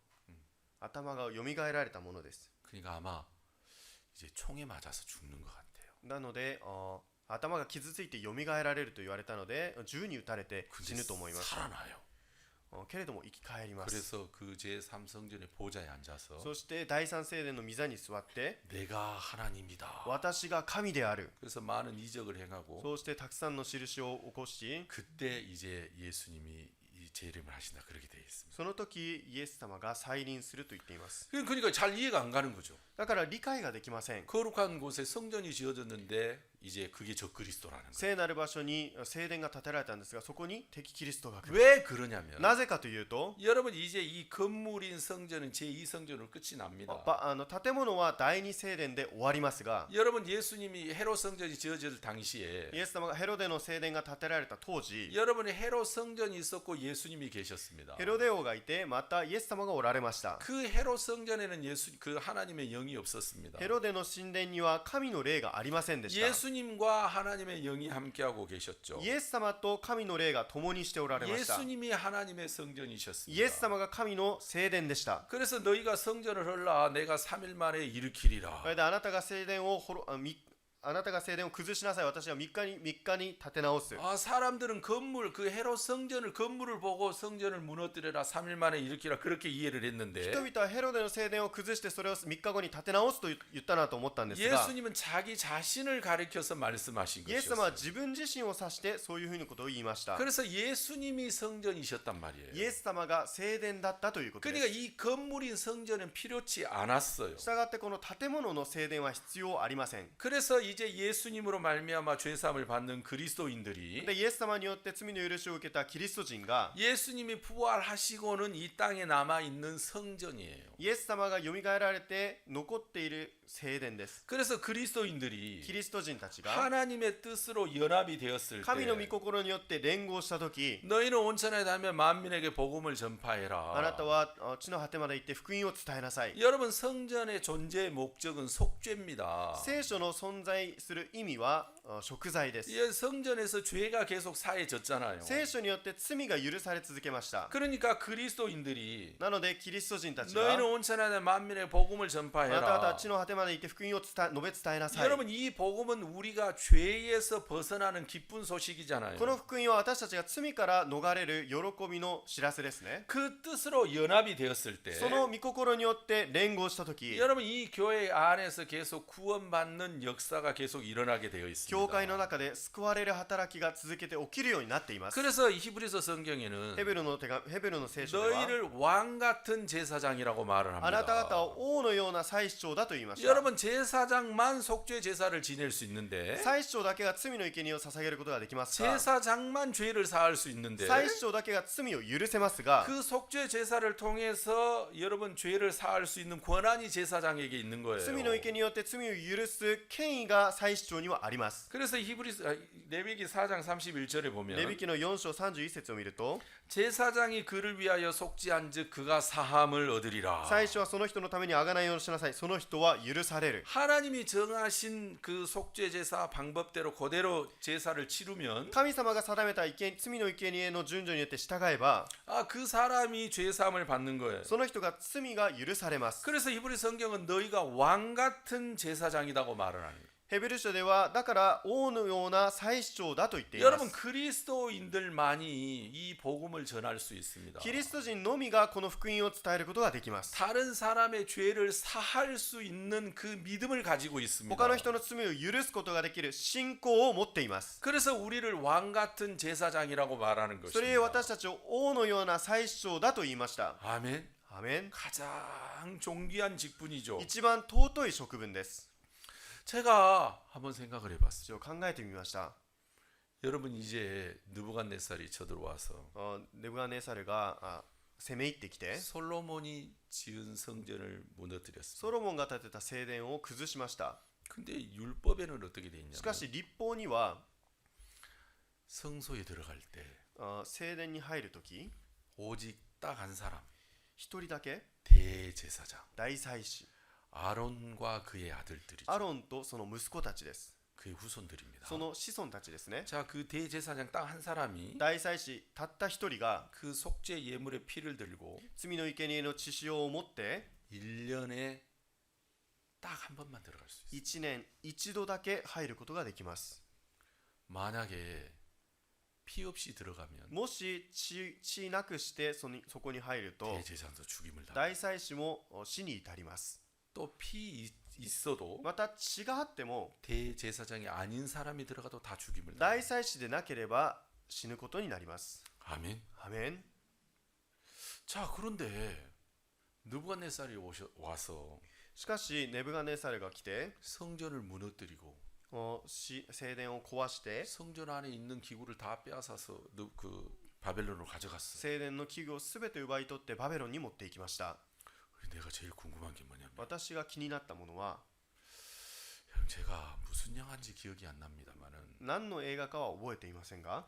頭が蘇られたものです。 그러니까 아마 이제 총에 맞아서 죽는 것 같아요. なので頭が傷ついて蘇られると言われたので銃に撃たれて死 근데 ぬと思います。 살아나요. けれども生き返ります。 그래서 그 제3성전의 보좌에 앉아서 そして第三聖殿の御座に座って 내가 하나님이다. 私が神である。 그래서 많은 이적을 행하고 そうしてたくさんの印を起こし、 그때 이제 예수님이 재림을 하신다 그렇게 되어 있습니다. その時イエス様が再臨すると言っています。 그러니까 잘 이해가 안 가는 거죠. だから理解ができません。 거룩한 곳에 성전이 지어졌는데 이제 그게 적그리스도라는 거예요. 聖なる場所に聖殿が建てられたんですが、そこに敵キリストが来る。 왜 그러냐면 なぜかというと、 여러분 이제 이 건물인 성전은 제2성전으로 끝이 납니다. 建物は第二聖殿で終わりますが、 여러분 예수님이 헤롯 성전이 지어질 당시에 イエス様がヘロデの聖殿が建てられた当時、 여러분의 헤롯 성전이 있었고 예수님이 계셨습니다. ヘロデ王がいて、またイエス様がおられました。 그 헤롯 성전에는 그 하나님의 영이 없었습니다. ヘロデの神殿には神の霊がありませんでした。 예수님과 하나님의 영이 함께하고 계셨죠. イエス様と神の霊が共にしておられました。 예수님이 하나님의 イエス 성전이셨습니다. 様が神の聖殿でした。 그래서 너희가 성전을 헐라 내가 3일 만에 일으키리라. それであなたが聖殿を崩しなさい。私は3日に立て直す。 사람들은 건물 그 헤롯 성전을 건물을 보고 성전을 무너뜨려라 3일 만에 일으키라 그렇게 이해를 했는데 人々はヘロデの聖殿を崩してそれを3日後に立て直すと言ったなと思ったんですが、 예수님은 자기 자신을 가리켜서 말씀하신 イエス様は 것이었어요. 自分自身を指してそういうふうなことを言いました。 그래서 예수님이 성전이셨단 말이에요. イエス様が聖殿だったということで 그러니까 す。 이 건물인 성전은 필요치 않았어요. したがってこの建物の聖殿は必要ありません。 그래서 이제 예수님으로 말미암아 죄사함을 받는 그리스도인들이 でイエス様によって罪の許しを受けたキリスト人が、 예수님이 부활하시고는 이 땅에 남아 있는 성전이에요. イエス様がよみがえられて残っている聖殿です。 그래서 그리스도인들이 キリスト人たちが 하나님의 뜻으로 연합이 되었을 神の御 때 心によって連合したとき、 너희는 온천에 닿으면 만민에게 복음을 전파해라. あなたは地の果てまで行って福音を伝えなさい。 여러분 성전의 존재의 목적은 속죄입니다. 聖書の存在する意味は贖罪です。 이 성전에서 죄가 계속 사해졌잖아요. 聖書によって罪が許され続けました。 그러니까 그리스도인들이 なのでキリスト人たちが 너희는 온천에 닿으면 만민에게 복음을 あなた方 전파해라. は地の果てまで行って福音を述べ伝えなさい。 여러분 이 복음은 우리가 죄에서 벗어나는 기쁜 소식이잖아요. この福音は私たちが罪から逃れる喜びの知らせですね。 그 뜻으로 연합이 되었을 때 その御心によって連合したとき、 여러분 이 교회 안에서 계속 구원받는 역사가 계속 일어나게 되어 있습니다. 教会の中で救われる働きが続けて起きるようになっています。 그래서 히브리서 성경에는 ヘベルの聖書では 너희를 왕 같은 제사장이라고 말을 あなた方 합니다. は王のような祭司長だと言いました。 여러분 제사장만 속죄 제사를 지낼 수 있는데 祭司長だけが罪の生贄を捧げることができますが、 제사장만 죄를 사할 수 있는데 祭司長だけが罪を許せますが、 그 속죄 제사를 통해서 여러분 죄를 사할 수 있는 권한이 제사장에게 있는 거예요. 罪の生贄によって罪を許す権威が祭司長にはあります。 그래서 레위기 4장 31절에 レビ 보면 記の4章31節を見ると、 제사장이 그를 위하여 속죄한즉 그가 사함을 얻으리라. 祭司はその人のために贖いをしなさい。その人は許される。 하나님이 정하신 그 속죄 제사 방법대로 그대로 제사를 치르면 神様が定めた罪の生贄の順序によって従えば、 그 사람이 죄 사함을 받는 거예요. その人が罪が許されます。 그래서 히브리 성경은 너희가 왕 같은 제사장이라고 말을 하는 거예요. ヘベル書ではだから王のような祭司長だと言っていま 여러분 す。 그리스도인들만이 이 복음을 전할 수 있습니다. キリスト人のみがこの福音を伝えることができます。 다른 사람의 죄를 사할 수 있는 그 믿음을 가지고 있습니다. 他の人の罪を許すことができる信仰を持っています。 그래서 우리를 왕 같은 제사장이라고 말하는 それゆえ 것입니다. 私たちを王のような祭司長だと言いました。 아멘. アメン。 가장 존귀한 직분이죠. 一番尊い職分です。 제가 한번 생각을 해봤어요. 一応考えてみました。 여러분 이제 느부갓네살이 쳐들어와서 ネブカドネサルが攻め入ってきて、 솔로몬이 지은 성전을 ソ 무너뜨렸어요. ロモンが建てた聖殿を崩しました。 근데 율법에는 어떻게 돼 しか 있냐면 し律法には 성소에 들어갈 때 聖殿に入るとき、 오직 딱 한 사람 一人だけ 대제사장 大祭司、 아론과 그의 아들들이죠. アロンとその息子たちです。 그의 후손들입니다. その子孫たちですね。 자, 그 대제사장 딱 한 사람이 大祭司たった一人が 그 속죄 예물의 피를 들고 罪の生贄の血潮を持って 1년에 딱 한 번만 들어갈 수 있어요. 1年一度だけ入ることができます。 만약에 피 없이 들어가면 もし血なくしてそこに入ると 대제사장도 죽임을 당합니다. 大祭司も死に至ります。 또 피 있어도 また血があっても 대제사장이 아닌 사람이 들어가도 다 죽임을 大 당합니다. 祭司でなければ死ぬことになります。 아멘. アメン。 자, 그런데 느부갓네살이 와서 しかしネブカネサルが来て 성전을 무너뜨리고 聖殿を壊して 성전 안에 있는 기구를 다 빼앗아서 그 바벨론으로 가져갔어. 聖殿の器具をすべて奪い取ってバベロンに持っていきました。 내가 제일 궁금한 게 뭐냐면 私が気になったものは 제가 무슨 영화인지 기억이 안 납니다만은 何の映画かは覚えていませんが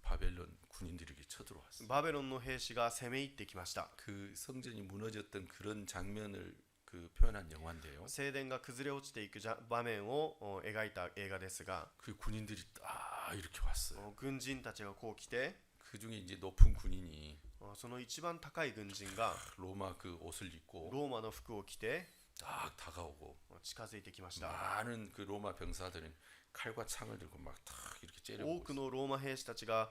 바벨론 군인들에게 쳐들어왔어. バベロンの兵士が攻め入ってきました。 그 성전이 무너졌던 그런 장면을 그 표현한 영화인데요. 聖殿が崩れ落ちていく場面を描いた映画ですが 그 군인들이 딱 이렇게 왔어요. 軍人たちがこう来て 그 중에 이제 높은 군인이 その一番高い軍人が 로마 그 옷을 입고 ローマの服を着て 딱 다가오고 近づいてきました。 많은 그 로마 병사들은 칼과 창을 들고 막 탁 이렇게 多 째려보고 くのローマ兵士たちが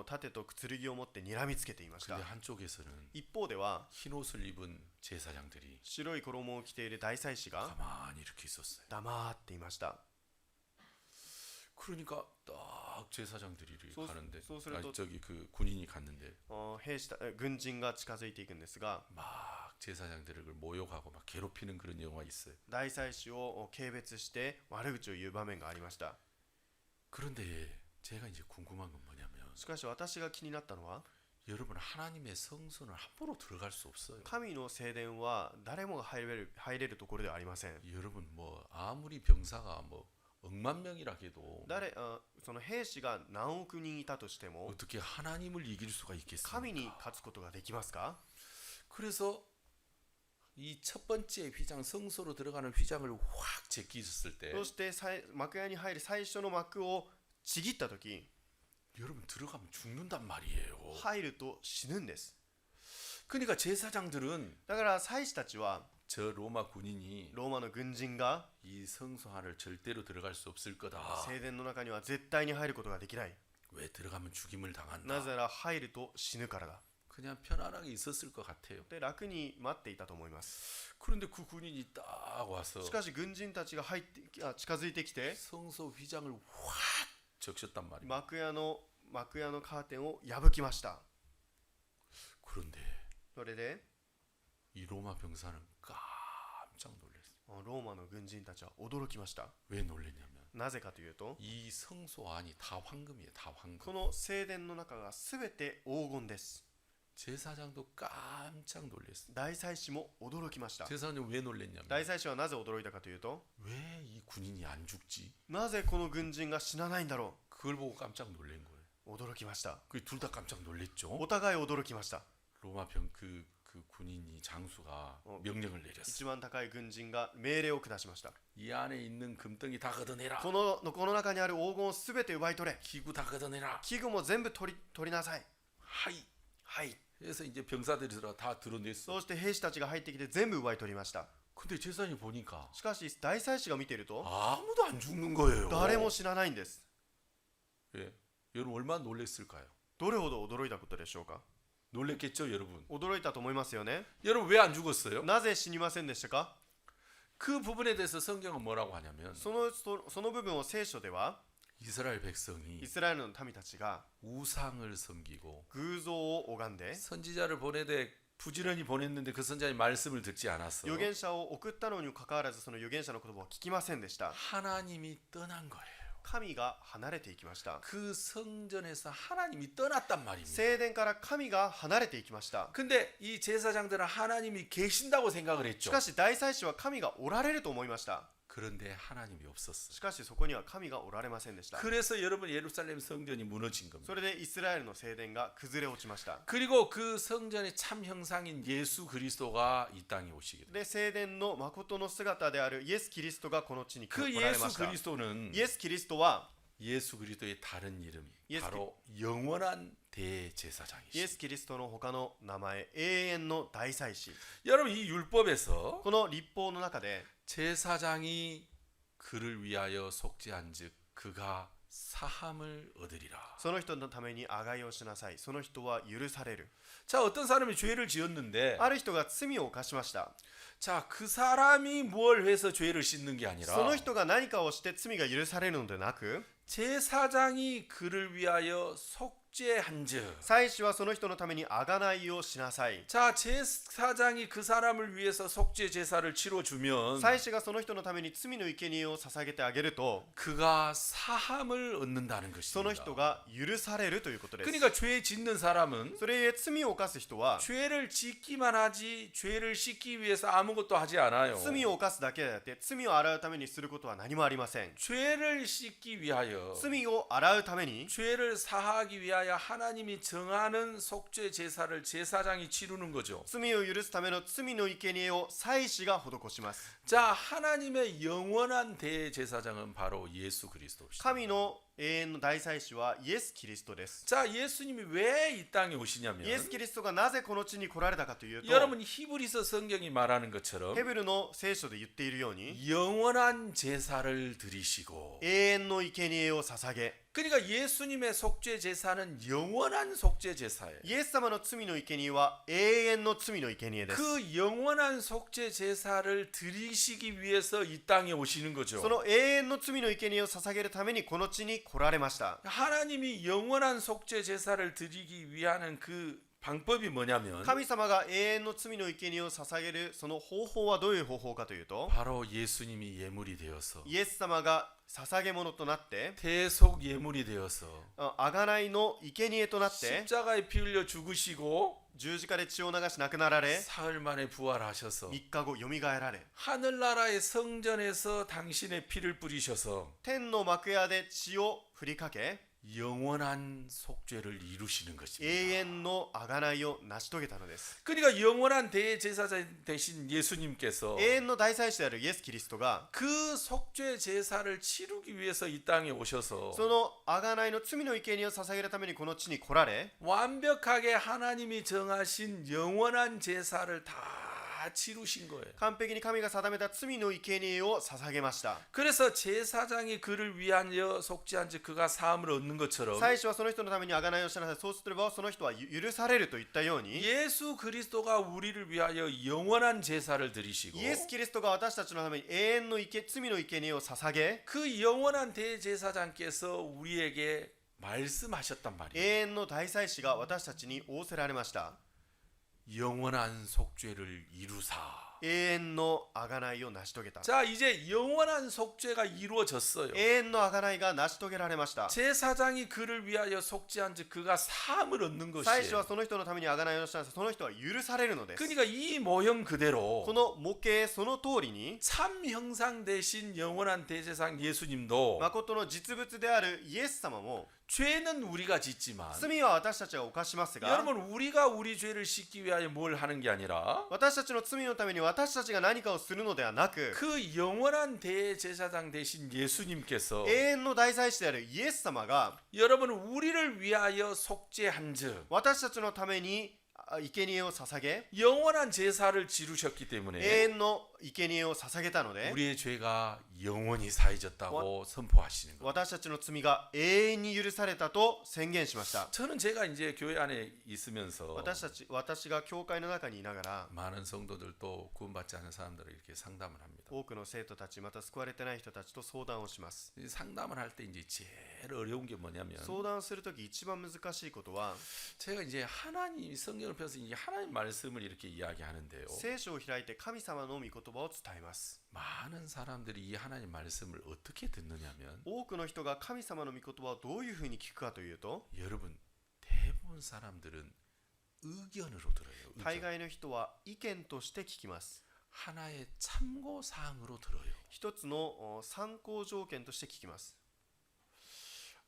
盾と剣を持って睨みつけていまし 근데 た。 한쪽에서는 一方では 흰 옷을 입은 제사장들이 白い衣を着ている大祭司が 가만히 이렇게 있었어요. 黙っていました。 그러니까 딱 제사장들이 가는데 소스를 또- 저기 그 군인이 갔는데 軍人が近づいていくんですが 막 제사장들을 모욕하고 막 괴롭히는 그런 영화 있어요. 大祭司を軽蔑して悪口を言う場面がありました。 그런데 제가 이제 궁금한 건 뭐냐면 しかし私が気になったのは 여러분 하나님의 성소는 함부로 들어갈 수 없어요. 神の聖殿は誰もが入れるところではありません。 여러분 뭐 아무리 병사가 뭐 억만 명이라 해도 その兵士が何億人いたとしても 어떻게 하나님을 이길 수가 神に 있겠습니까? 勝つことができますか？ 그래서 이 첫 번째 휘장 성소로 들어가는 휘장을 확 제끼셨을 때 そして幕屋に入る最初の幕をちぎった時 여러분 들어가면 죽는단 말이에요. 入ると死ぬんです。 그러니까 제사장들은 だから祭司たちは 저 로마 군인이 ローマの軍人が 이 성소 안을 절대로 들어갈 수 없을 거다. 聖殿の中には絶対に入ることができない。 왜 들어가면 죽임을 な 당한다. ぜなら入ると死ぬからだ。 그냥 편안하게 있었을 것 같아요. で楽に待っていたと思います。 그런데 그 군인이 딱 와서 しかし軍人たちが近づいてきて 성소 휘장을 확 적셨단 말이에요. 幕屋のカーテンを破きました。 그런데 それで 이 로마 병사는 깜짝 놀랐어요. ローマの軍人たちは驚きました。 왜 놀랐냐면 なぜかというと 이 성소 안이 다 황금이에요. 다 こ 황금. の聖殿の中がすべて黄金です。 제사장도 깜짝 놀랐어요. 大祭司も驚きました。 제사장이 왜 놀랐냐면 大祭司はなぜ驚いたかというと 왜 이 군인이 안 죽지? なぜこの軍人が死なないんだろ 그걸 보고 깜짝 놀란 거예요. う。驚きました。 둘 다 깜짝 놀랐죠. お互い驚きました。 로마 그 군인이 장수가 명령을 내렸어. 一番高い軍人が命令を下しました。 이 안에 있는 금덩이 다 걷어내라. この中にある黄金をすべて奪い取れ。 기구 다 걷어내라. 器具も全部取りなさい。 하이. はい。 그래서 이제 병사들이 다 드러냈어. そして兵士たちが入ってきて全部奪い取りました。 근데 제사장이 보니까 しかし大祭司が見ていると 아무도 안 죽는 거예요. 誰も死なないんです。 예. 여러분 얼마나 놀랐을까요? どれほど驚いたことでしょうか？ 놀랬겠죠, 여러분. 驚いたと思いますよね。 여러분 왜 안 죽었어요? なぜ死にませんでしたか？ 그 부분에 대해서 성경은 뭐라고 하냐면 その部分を聖書では 이스라엘 백성이 イスラエルの民たちが 우상을 섬기고 偶像を拝んで 선지자를 보내되 부지런히 보냈는데 그 선지자의 말씀을 듣지 않았어. 預言者を送ったのにもかかわらずその預言者の言葉を聞きませんでした。 하나님이 떠난 거예요. 神が離れていきました。 그 성전에서 하나님이 떠났단 말입니다. 聖殿から神が離れていきました。 근데 이 제사장들은 하나님이 계신다고 생각을 し 했죠. かし大祭司は神がおられると思いました。 그런데 하나님이 し 없었어요. かしそこには神がおられませんでした。 그래서 여러분 예루살렘 성전이 무너진 겁니다. それでイスラエルの聖殿が崩れ落ちました。 그리고 그 성전의 참 형상인 예수 그리스도가 이 땅에 오시게 돼요. で聖殿の誠の姿であるイエス・キリストがこの地に来 그 られま 예수 した。 그리스도는 イエス・キリストは 예수 그리스도의 다른 이름 예수 바로 영원한 イエ 대제사장이시죠. ス・キリストの他の名前永遠の大祭司。 여러분 이 율법에서 この律法の中で 제사장이 그를 위하여 속죄한즉 그가 사함을 얻으리라. その人のために贖いをしなさい。その人は許される。 자, 어떤 사람이 죄를 지었는데 ある人が罪を犯しました。 자, 그 사람이 뭘 해서 죄를 씻는 게 아니라 その人が何かをして罪が許されるのでなく 제사장이 그를 위하여 속죄한즉. 祭司はその人のために贖いをしなさい。 자, 제사장이 그 사람을 위해서 속죄 제사를 치러주면 祭司がその人のために罪の生贄を捧げてあげると、 그가 사함을 얻는다는 その人 것입니다. が許されるということです。 그러니까 죄 짓는 사람은 それゆえ罪を犯す人は 죄를 짓기만 하지 죄를 씻기 위해서 아무것도 하지 않아요. 罪を犯すだけであって罪を洗うためにすることは何もありません。 죄를 씻기 위하여 罪を洗うために 죄를 사하기 위하여 하나님이 정하는 속죄 제사를 제사장이 치르는 거죠. 罪を許すための罪の生贄を祭司が施します。 자, 하나님의 영원한 대제사장은 바로 예수 그리스도입니다. 神の永遠の大祭司はイエス・キリストです。 자, 예수님이 왜 이 땅에 오시냐면 イエス・キリストがなぜこの地に来られたかというと、 여러분 히브리서 성경이 말하는 것처럼 ヘブルの聖書で言っているように 영원한 제사를 드리시고 永遠の生贄を捧げ、 그러니까 예수님의 속죄 제사는 영원한 속죄 제사예요. イエス様の罪の生贄は永遠の罪の生贄です。 그 영원한 속죄 제사를 드리시기 위해서 이 땅에 오시는 そ 거죠. の永遠の罪の生贄を捧げるためにこの地に来られました。 하나님이 영원한 속죄 제사를 드리기 위한 그 방법이 뭐냐면 神様が永遠の罪の生贄を捧げるその方法はどういう方法かというと、 바로 예수님이 예물이 되어서 イエス様が捧げ物となって、 대속 예물이 되어서 贖いの生贄となって、 십자가에 피 흘려 죽으시고 十字架で血を流し亡くなられ、 사흘 만에 부활하셔서 3日後よみがえられ、 하늘나라의 성전에서 당신의 피를 뿌리셔서 天の幕屋で血を振りかけ、 영원한 속죄를 이루시는 永 것입니다. 遠の贖いを成し遂げたのです。 그러니까 영원한 대제사장 되신 예수님께서 永遠の大祭司であるイエス・キリストが 그 속죄 제사를 치르기 위해서 이 땅에 오셔서 その贖いの罪の生贄を捧げるためにこの地に来られ、 완벽하게 하나님이 정하신 영원한 제사를 다 치르신 거예요. 完璧に神が定めた罪の生贄を捧げました。 그래서 제사장이 그를 위하여 속죄한 즉 그가 사함을 얻는 것처럼 祭司はその人のために贖いをしなさい。そうすればその人は許されるといったように、 예수 그리스도가 우리를 위하여 영원한 제사를 드리시고 イエス・キリストが私たちのために永遠の罪の生贄を捧げ、 그 영원한 대제사장께서 우리에게 말씀하셨단 永 말이에요. 遠の大祭司が私たちに仰せられました。 영원한 속죄를 이루사. 永遠の贖いを成し遂げた。 자, 이제 영원한 속죄가 이루어졌어요. 永遠の贖いが成し遂げられました。 제사장이 그를 위하여 속죄한 즉 그가 사함을 얻는 祭司は 것이에요. その人のために贖いをしたんです。その人は許されるのです。 그러니까 이 모형 그대로 この模型その通りに、 참 형상 대신 영원한 대제사장 예수님도 誠の実物であるイエス様も、 죄는 우리가 짓지만 罪は私たちが犯しますが、 여러분 우리가 우리 죄를 씻기 위하여 뭘 하는 게 아니라 私たちの罪のために私たちが何かをするのではなく、 그 영원한 대제사장 대신 예수님께서 永遠の大祭司であるイエス様が 여러분 우리를 위하여 속죄한즉 私たちのために生贄を捧げ、 영원한 제사를 지르셨기 永 때문에 遠の生贄を捧げたので、 우리의 죄가 영원히 사해졌다고 선포하시는 거예요. 私たちの罪が永遠に許されたと宣言しました。 저는 제가 이제 교회 안에 있으면서 私が教会の中にいながら、 많은 성도들도 구원받지 않은 사람들을 이렇게 상담을 합니다. 多くの生徒たち、また救われてない人たちと相談をします。 이 상담을 할 때 이제 제일 어려운 게 뭐냐면 相談するとき一番難しいことは、 제가 이제 하나님 성경을 펴서 이제 하나님 말씀을 이렇게 이야기하는데요. 聖書を開いて神様の御言葉を伝えます。 많은 사람들이 이 하나님 말씀을 어떻게 듣느냐면 多くの人が神様の御言葉をどういうふうに聞くかというと、 여러분 대부분 사람들은 의견으로 들어요. 大 의견. 概の人は意見として聞きます。 하나의 참고 사항으로 들어요. 一つの参考条件として聞きます。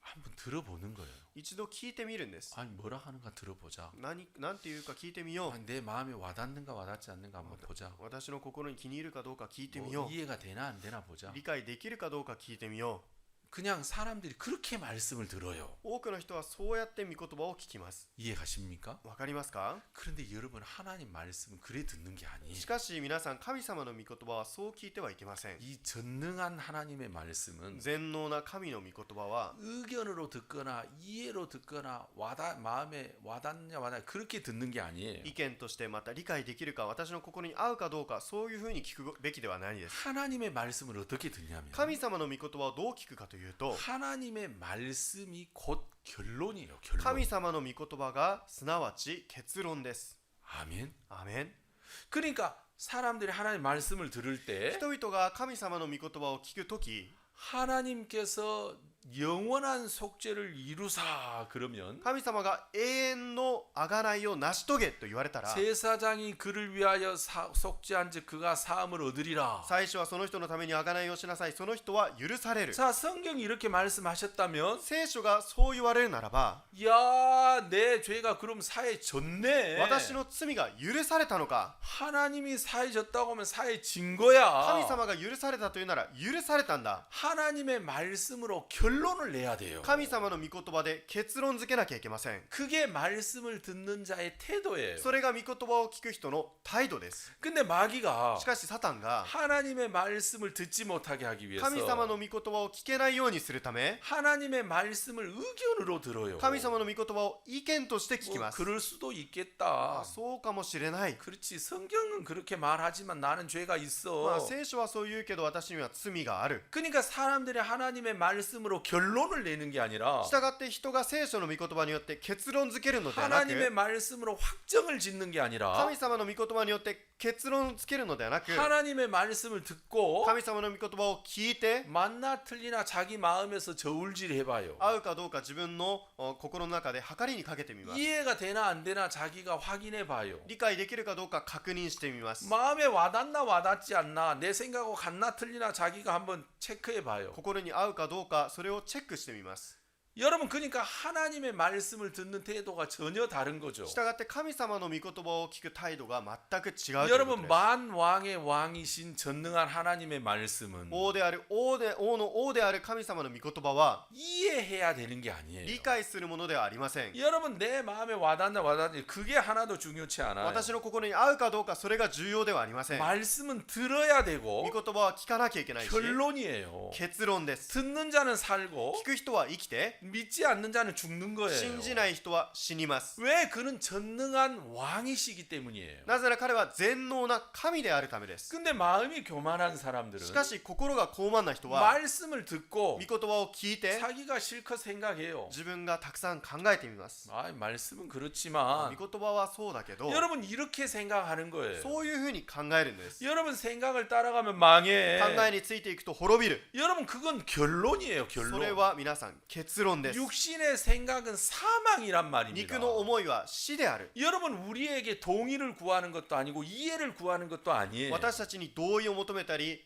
한번 들어보는 거예요. 一度聞いてみるんです。 아니 뭐라 하는가 들어보자. なんていうか聞いてみよう。 아니, 내 마음에 와닿는가 와닿지 않는가 한번 보자. 私の心に気に入るかどうか聞いてみ 뭐 よう。 이해가 되나 안 되나 보자. 理解できるかどうか聞いてみよ 그냥 사람들이 그렇게 말씀을 들어요. う。多くの人はそうやって御言葉を聞きます。 이해가십니까? わかりますか？ 그런데 여러분 하나님 말씀은 그래 듣는 게 아니에요. しかし皆さん、神様の御言葉はそう聞いてはいけません。 이 전능한 하나님의 말씀은 全能な神の御言葉は 의견으로 듣거나 이해로 듣거나 마음에 와닿냐 그렇게 듣는 게 아니에요. 意見としてまた理解できるか、私の心に合うかどうか、そういうふうに聞くべきではないです。 하나님의 말씀을 어떻게 듣냐면 神様の御言葉をどう聞くかといういうと 하나님의 말씀이 곧 결론이에요. 결론. 神様の御言葉がすなわち結論です。 아멘. アーメン。 그러니까 사람들이 하나님의 말씀을 들을 때 人々が神様の御言葉を聞くとき 하나님께서 영원한 속죄를 이루사 그러면 神様が永遠の贖いを成し遂げと言われたら 제사장이 그를 위하여 속죄한즉 그가 사함을 얻으리라. 最初はその人のために贖いをしなさい。その人は許される。 자, 성경이 이렇게 말씀하셨다면 聖書がそう言われるならば 야, 내 죄가 그럼 사해졌네. 私の罪が許されたのか 하나님이 사해졌다고 하면 사해진 거야. 神様が許されたというなら許されたんだ。 하나님의 말씀으로 결론을 내야 돼요. 神様の御言葉で結論付けなきゃいけません。 그게 말씀을 듣는 자의 태도예요. それが御言葉を聞く人の態度です。 근데 마귀가 しかしサタンが 하나님의 말씀을 듣지 못하게 하기 위해서 神様の御言葉を聞けないようにするため 하나님의 말씀을 의견으로 들어요. 神様の御言葉を意見として聞き 뭐 ます。 그럴 수도 있겠다. そうかもしれない。 그렇지. 성경은 그렇게 말하지만 나는 죄가 있어. 聖書はそう言うけど私には罪がある。 그러니까 사람들이 하나님의 말씀으로 결론을 내는 게 아니라 したがって人が聖書の御言葉によって結論付けるのではな 하나님의 く 말씀으로 확정을 짓는 게 아니라 神様の御言葉によって結論付けるのではなく 하나님의 말씀을 듣고 神様の御言葉を聞いて 만나 틀리나 자기 마음에서 저울질 해봐요. 合うかどうか自分の心の中で測りにかけてみます。 이해가 되나 안 되나 자기가 확인해 봐요. 理解できるかどうか確認してみます。 마음에 와닿나 와닿지 않나 내 생각하고 같나 틀리나 자기가 한번 체크해 봐요. 心に合うかどうかそれをチェックしてみます。 여러분 그러니까 하나님의 말씀을 듣는 태도가 전혀 다른 거죠. したがって神様の御言葉を聞く態度が全く違うということ 여러분 です。 만왕의 왕이신 전능한 하나님의 말씀은 王の王である神様の御言葉は 이해해야 되는 게 아니에요. 理解するものではありません。 여러분 내 마음에 와닿나 와닿지 그게 하나도 중요치 않아요. 私の心に合うかどうかそれが重要ではありません。 말씀은 들어야 되고 御言葉は聞かなきゃいけないし 결론이에요. 結論です。 듣는 자는 살고 聞く人は生きて 믿지 않는 자는 죽는 거예요. 信じない人は死にます。 왜 그는 전능한 왕이시기 때문이에요. なぜなら彼は全能な神であるためです。 근데 마음이 교만한 사람들은 しかし心が高慢な人は 말씀을 듣고 御言葉を聞いて 자기가 실컷 생각해요. 自分がたくさん考えてみます。 아, 말씀은 그렇지만 御言葉はそうだけど 여러분 이렇게 생각하는 거예요. そういうふうに考えるんです。 여러분 생각을 따라가면 망해. 考えについていくと滅びる。 여러분 그건 결론이에요. それ 결론. は皆さん結論です。 육신의 생각은 사망이란 말입니다. 肉の思いは死である。 여러분 우리에게 동의를 구하는 것도 아니고 이해를 구하는 것도 아니에요. 私たちに同意を求めたり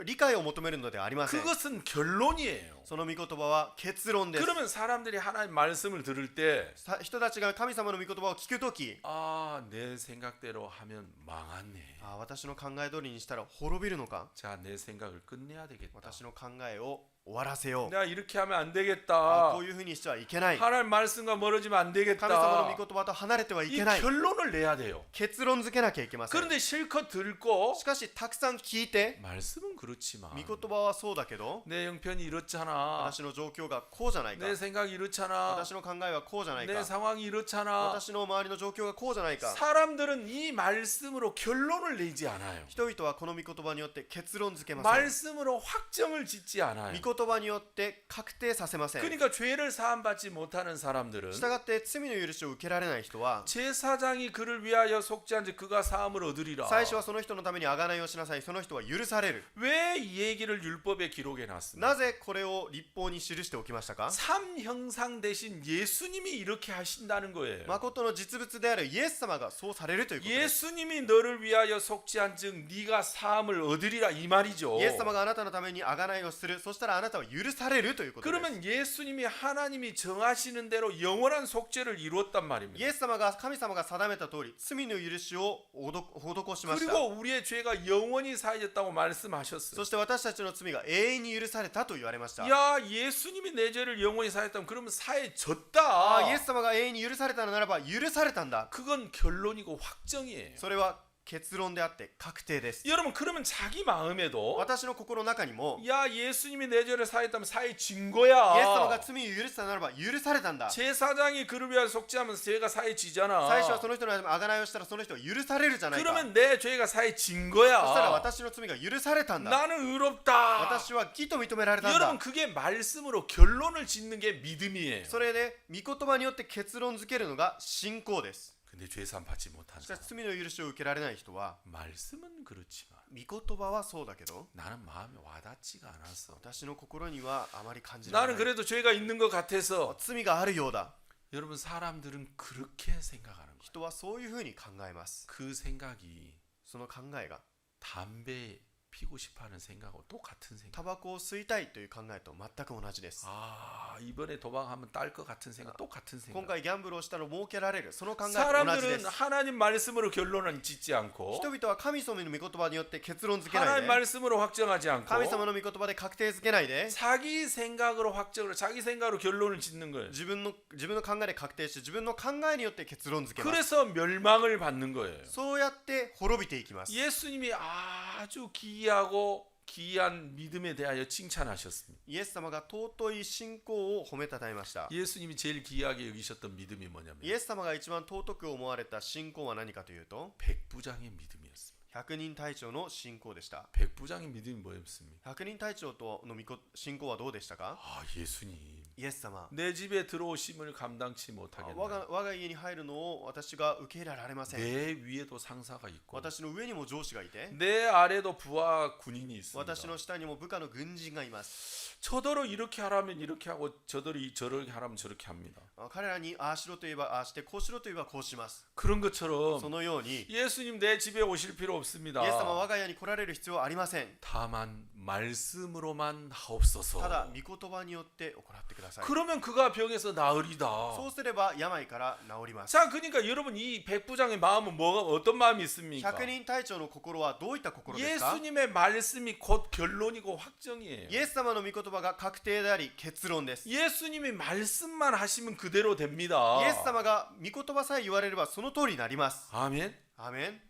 理解を求めるのではありません。 그것은 결론이에요. その御言葉は結論です。 그러면 사람들이 하나님 말씀을 들을 때 人たちが神様の御言葉を聞くとき 아, 내 생각대로 하면 망하네. 私の考え通りにしたら滅びるのか。 자, 내 생각을 끝내야 되겠다. 私の考えを終わらせよう。 내가 이렇게 하면 안 되겠다. こういうふうにしてはいけない。 하나님 말씀과 멀어지면 안 神様 되겠다. の御言葉と離れてはい 이 けない。 결론을 내야 돼요. 結論付けなきゃいけません。 그런데 실컷 듣고 しかしたくさん聞いて 말씀은 그렇지만 御言葉はそうだけど 내 형편이 이렇잖아. 私の状況がこうじゃないか。 내 생각이 이렇잖아. 私の考えはこうじゃない 내 か。 상황이 이렇잖아. 私の周りの状況がこうじゃないか。 사람들은 이 말씀으로 결론을 내지 않아요. 人々はこの御言葉によって結論付けません。 말씀으로 확정을 짓지 않아요. 御言葉によって確定させません。 그러니까 죄를 사함받지 못하는 사람들은 したがって罪の許しを受けられない人は 제사장이 그를 위하여 속죄한즉 그가 사함을 얻으리라. 最初はその人のために贖いをしなさい。その人は許される。 왜 이 얘기를 율법에 기록해 놨습니까? なぜこれを律法に記しておきましたか。 삼형상 대신 예수님이 이렇게 하신다는 거예요. 誠の実物であるイエス様がそうされるということです。 예수님이 너를 위하여 속죄한즉 네가 사함을 얻으리라 이 말이죠. イエス様があなたのために贖いをする。そしたらあなたは許されるということです。 그러면 예수님이 하나님이 정하시는 대로 영원한 속죄를 이루었단 말입니다. イエス様が神様が定めた通り罪の許しを施しました。 그리고 우리의 죄가 영원히 사해졌다고 말씀하셨어요. そして私たちの罪が永遠に許されたと言われました。 야, 예수님이 내 죄를 영원히 사했다면 그러면 사해졌다. イエス様が永遠に許されたのならば許されたんだ。 그건 결론이고 확정이에요. それは結論であって確定です。 여러분 그러면 자기 마음에도 私の心の中にも 야 예수님이 내 죄를 사했다면 사해진 イエス様 거야. が罪を許したならば許されたんだ。 제사장이 그를 위하여 속죄하면서 죄가 사해지잖아. 最初はその人の贖いをしたらその人は許されるじゃないか。 그러면 내 죄가 사해진 そしたら 거야. 私の罪が許されたんだ。 나는 의롭다. 私は義と認められたん 여러분 だ。 그게 말씀으로 결론을 짓는 게 믿음이에요. それで御言葉によって結論づけるのが信仰です。 근데 죄산 받지 못한 しかし 사람 罪の許しを受けられない人は 말씀은 그렇지만 御言葉はそうだけど 나는 마음에 와닿지가 않았어. 私の心にはあまり感じられ 나는 ない。 그래도 죄가 있는 것 같아서. 罪があるようだ。 여러분 사람들은 그렇게 생각하는 거예요. 人はそういうふうに考えます。 그 생각이 その考えが 담배 피고 싶어하는 생각하고 똑같은 タ 생각. バコを吸いたいという考えと全く同じです。 아 이번에 도박하면 딸 것 같은 생각, 똑같은 今 생각. 回ギャンブルをしたら儲けられる、その考えと同じで 사람들은 す。 하나님 말씀으로 결론은 짓지 않고 人々は神様の御言葉によって結論づけない 하나님 で、 말씀으로 확정하지 神様 않고 の御言葉で確定づけないで、 자기 생각으로 확정을 자기 생각으로 결론을 짓는 거예요. 自分の考えで確定して自分の考えによって結論づけます。 그래서 멸망을 받는 거예요. そうやって滅びていきます。 예수님이 아주 기이하고 기이한 믿음에 대하여 칭찬하셨습니다. イエス様が尊い信仰を褒めたたえました。 예수님이 제일 기이하게 여기셨던 믿음이 뭐냐면 イエス様が一番尊く思われた信仰は何かというと、 백부장의 믿음이었습니다. 百人隊長の信仰でした。 백부장의 믿음이 뭐였습니까? 百人隊長との信仰はどうでしたか？ 아 예수님 イエス様、 내 집에 들어오심을 감당치 我 못하겠네. が家に入るのを私が受け入れられません。 내 위에도 상사가 있고 私の上にも上司がいて、 내 아래도 부하 군인이 있습니다. 私の下にも部下の軍人がいます。 저더러 이렇게 하라면 이렇게 하고 저더러 저렇게 하라면 저렇게 합니다. 彼らにああしろと言えばああして、こうしろと言えばこうします。 그런 것처럼 そのように、 예수님 내 집에 오실 필요 없습니다. イエス様は我が家に来られる必要はありません。 다만 말씀으로만 하옵소서. ただ御言葉によって行ってください。 그러면 그가 병에서 나으리다. そうすれば病から治ります。 자, 그러니까 여러분 이 백부장의 마음은 뭐가 어떤 마음이 있습니까? 百人隊長の心はどういった心ですか？ 예수님의 말씀이 곧 결론이고 확정이에요. イエス様の御言葉が確定であり結論です。イ 예수님이 말씀만 하시면 그대로 됩니다. エス様が御言葉さえ言われればその通りになります。 아멘. アーメン。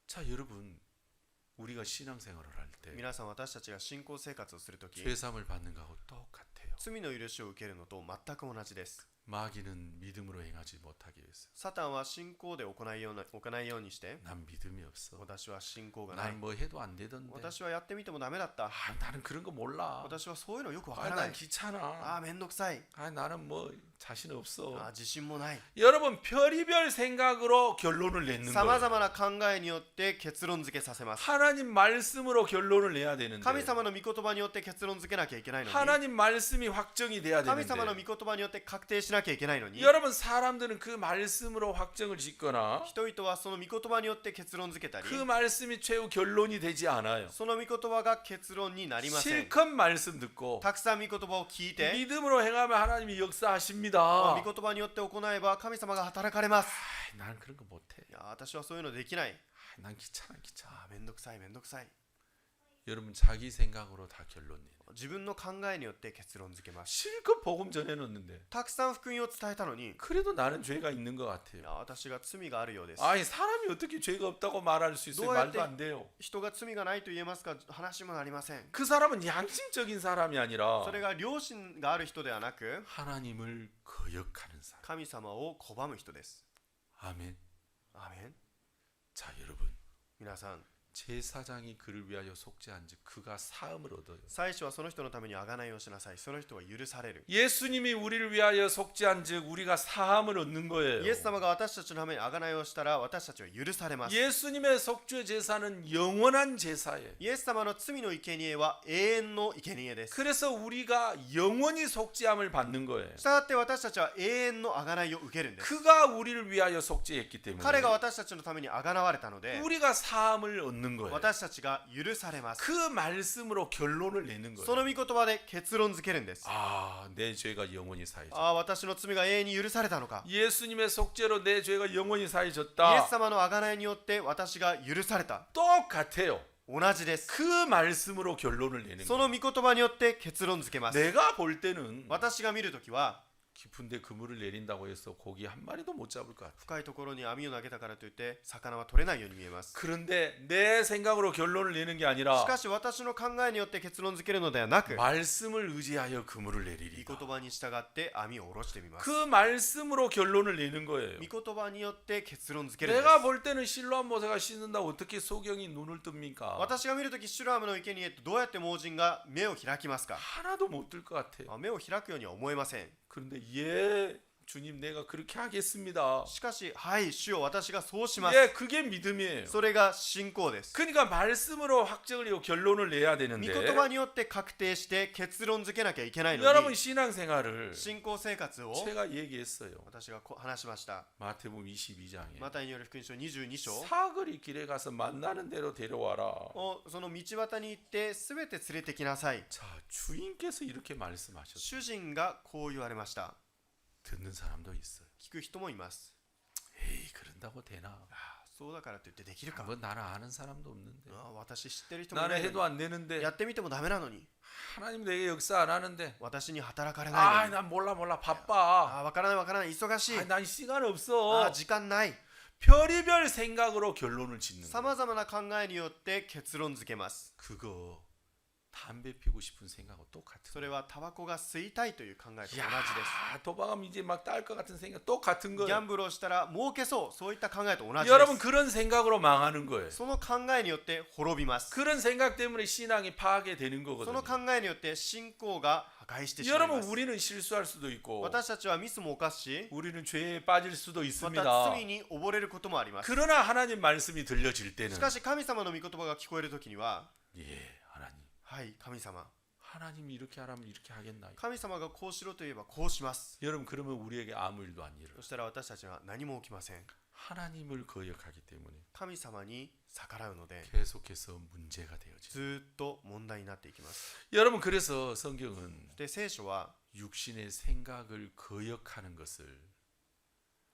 자, 여러분 우리가 신앙생활을 할 때 皆さん、私たちが信仰生活をするとき、 죄삼을 받는 것하고 똑같아요. 罪の許しを受けるのと全く同じです。 마귀는 믿음으로 행하지 못하게 했어요. サタンは信仰で行いようにして、 난 믿음이 없어. 私は信仰がない。 난 뭐 해도 안 되던데. 私はやってみてもダメだった。 아, 나는 그런 거 몰라. 私はそういうのよくわか 아, らな 난 い。 귀찮아. ああ、めんどくさい。 아, 나는 뭐 자신 없어. ああ、自信もない。 여러분 별의별 생각으로 결론을 내는 さま 거예요. ざまな考えによって結論付けさせます。 하나님 말씀으로 결론을 내야 되는데 神様の御言葉によって結論付けなきゃいけないのに、 하나님 말씀이 확정이 돼야 神様の 되는데 御言葉によって確定しなきゃいけないのに、 여러분 사람들은 그 말씀으로 확정을 짓거나 人々はその御言葉によって結論付けたり、 그 말씀이 최후 결론이 되지 않아요. その御言葉が結論になりません。 실컷 말씀 듣고 たくさん御言葉を聞いて、 믿음으로 행하면 하나님이 역사하십니다. 御言葉によって行えば神様が働かれます。 아, 나는 그런 거 못해. いや、私はそういうのできない。 아, 난 귀찮아. ああ、めんどくさいめんどくさい。 여러분 자기 생각으로 다 결론 내요. 自分の考えによって結論付けます。 실컷 복음 전해놓는데 たくさん福音を伝えたのに、 그래도 나는 죄가 있는 것 い 같아요. や、私が罪があるようです。 아니 사람이 어떻게 죄가 없다고 말할 수 있어요? 너한테- 말도 안 돼요. 人が罪がないと言えますか？話もなりません。 그 사람은 양심적인 사람이 아니라 それが良心がある人ではなく、 하나님을 거역하는 사람. 神様を拒む人です。 아멘. アーメン。 자 여러분 皆さん、 제사장이 그를 위하여 속죄한즉 그가 사함을 얻어요. 祭司はその人のために贖いをしなさい。その人は許される。 예수님이 우리를 위하여 속죄한즉 우리가 사함을 얻는 거예요. イエス様が私たちのために贖いをしたら私たちは許されます。 예수님의 속죄 제사는 영원한 제사예요. イエス様の罪の生贄は永遠の生贄です。 그래서 우리가 영원히 속죄함을 받는 거예요. したがって私たちは永遠の贖いを受けるんです。 그가 우리를 위하여 속죄했기 때문에 彼が私たちのために贖われたので、 우리가 사함을 얻는 거예요. 私たちが許されます。 그 말씀으로 결론을 내는 そ 거예요. の御言葉で結論付けるんです。 아, 내 죄가 영원히 사해졌다. ああ、私の罪が永遠に許されたのか。 예수님의 속죄로 내 죄가 영원히 イエス 사해졌다. 様の贖いによって私が許された。 똑같아요. 同じです。 그 말씀으로 결론을 내는 そ 거예요. の御言葉によって結論付けます。 내가 볼 때는 私が見るときは、 깊은데 그물을 내린다고 해서 고기 한 마리도 못 잡을 것 같아. 深いところに網を投げたからといって魚は取れないように見えます。 그런데 내 생각으로 결론을 내는 게 아니라 しかし私の考えによって結論付けるのではなく、 말씀을 의지하여 그물을 御 내리리다. 言葉に従って網を下ろしてみます。 그 말씀으로 결론을 내는 거예요. 御言葉によって結論付けるんです。 내가 볼 때는 실로암 모세가 씻는다고 어떻게 소경이 눈을 뜹니까? 私が見るときシュラームの生贄とどうやって盲人が目を開きますか？ 하나도 못 뜰 것 같아요. 目を開くようには思えません。 그런데 예, 주님 내가 그렇게 하겠습니다. しかし、はい主よ、私がそうします。 예, 그게 믿음이에요. それが信仰です。 그러니까 말씀으로 확정을 하고 결론을 내야 御 되는데 言葉によって確定して結論付けなきゃいけないの 여러분 に、 신앙생활을 信仰生活を 제가 얘기했어요. 私が話しました。 마태복음 22장에 マタイによる福音書22章 사거리 길에 가서 만나는 대로 데려와라. をその道端に行ってすべて連れてきなさい。 자, 주인께서 이렇게 말씀하셨어요. 主人がこう言われました。 듣는 사람도 있어요. 聞く人もいます。 에이, 그런다고 되나? そうだからといってできるか。 뭐 나는 아는 사람도 없는데. 私知ってる人もい 나는 ないの 해도 안 되는데. にやってみてもダメなのに、 하나님 내게 역사 안 하는데. 私に働かれないの 아, に、 난 몰라 바빠. わからないわからない、忙しい、 아, 난 시간 없어. 時間ない、 별의별 생각으로 결론을 짓는 거예요. さまざまな考えによって結論付けます。 그거 담배 피고 싶은 생각하고 똑같은 それはタバコが吸いたいという考えと同じです。 야, 도박하면 이제 막 딸 것 같은 생각 똑같은 ギャ 거예요. ンブルをしたら儲けそう、そういった考えと同じで 여러분 す。 그런 생각으로 망하는 거예요. その考えによって滅びます。 그런 생각 때문에 신앙이 파괴되는 その 거거든요. 考えによって信仰が破壊してしまいま 여러분 す。 우리는 실수할 수도 있고 私たちはミスも犯し、 우리는 죄에 빠질 수도 また 있습니다. 罪に溺れることもあります。 그러나 하나님 말씀이 들려질 때는 しかし神様の御言葉が聞こえるときには、 예, 하나님. はい神様、 하나님이 이렇게 하라면 이렇게 하겠나. 神様がこうしろと言えばこうします。 여러분 그러면 우리에게 아무 일도 안 일어나. そしたら私たちは何も起きません。 하나님을 거역하기 때문에 神様に逆らうので 계속해서 문제가 되어져. ずっと問題になっていきます。 여러분 그래서 성경은 で聖書は 육신의 생각을 거역하는 것을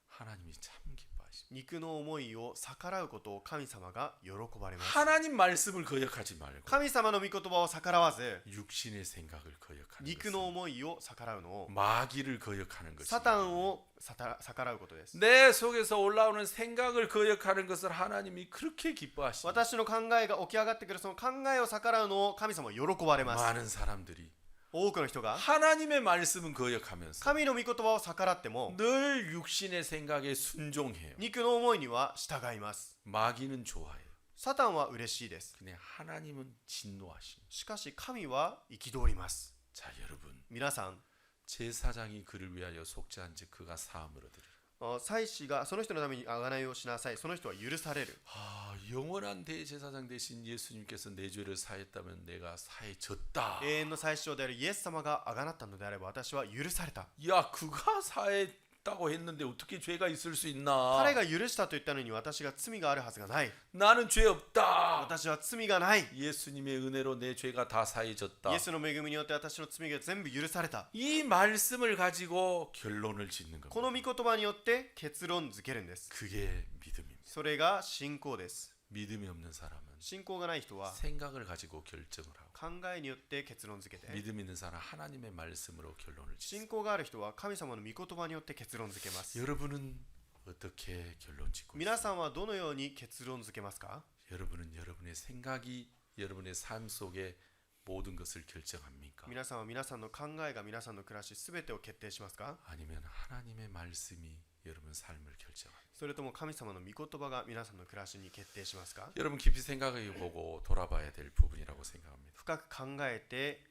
하나님이 참 기뻐하십니다. 肉の思いを逆らうことを神様が喜ばれます。 하나님 말씀을 거역하지 말고 神様の御言葉を逆らわず、 육신의 생각을 거역하는 肉 것은 の思いを逆らうのを、 마귀를 거역하는 것이 サタンを逆らうことです。 내 속에서 올라오는 생각을 거역하는 것을 하나님이 그렇게 기뻐하십니다. 私の考えが起き上がってくるその考えを逆らうのを神様は喜ばれます。 많은 사람들이 多くの人が 하나님의 말씀은 거역하면서 神の御言葉を逆らっても 늘 육신의 생각에 순종해요. 肉の思いには従います。 마귀는 좋아해요. サタンは嬉しいです。 근데 하나님은 진노하십니다. しかし神は憤ります。 자 여러분, 皆さん、 제사장이 그를 위하여 속죄한즉 그가 사함을 얻으리라. 祭司がその人のために贖いをしなさい。その人は許される。 아, 영원한 대제사장 대신 예수님께서 내 죄를 사했다면 내가 사해졌다. 永遠の祭司長であるイエス様が贖ったのであれば私は許された。 야, 그가 사했다고 했는데 어떻게 죄가 있을 수 있나? 彼が許したと言ったのに私が罪があるはずがない。 나는 죄 없다. 私は罪がない。 예수님의 은혜로 내 죄가 다 사해졌다. イエスの恵みによって私の罪が全部許された。 이 말씀을 가지고 결론을 짓는 こ 겁니다. の御言葉によって結論付けるんです。 그게 믿음입니다. それが信仰です。 믿음이 없는 사람은 信仰がない人は 생각을 가지고 결정을 하고 考えによって結論付けて、 믿음 있는 사람 하나님의 말씀으로 결론을 信 짓습니다. 仰がある人は神様の御言葉によって結論付けます。 여러분은 어떻게 결론 짓고 皆 있습니까? さんはどのように結論付けますか？ 여러분은 여러분의 생각이 여러분의 삶 속에 모든 것을 결정합니까? 皆さんは皆さんの考えが皆さんの暮らしすべてを決定しますか？ 아니면 하나님의 말씀이 여러분 삶을 결정합니까? それとも神様の御言葉が皆さんの暮らしに決定しますか？ 여러분 깊이 생각해 보고 돌아봐야 될 부분이라고 생각합니다. 深く考えて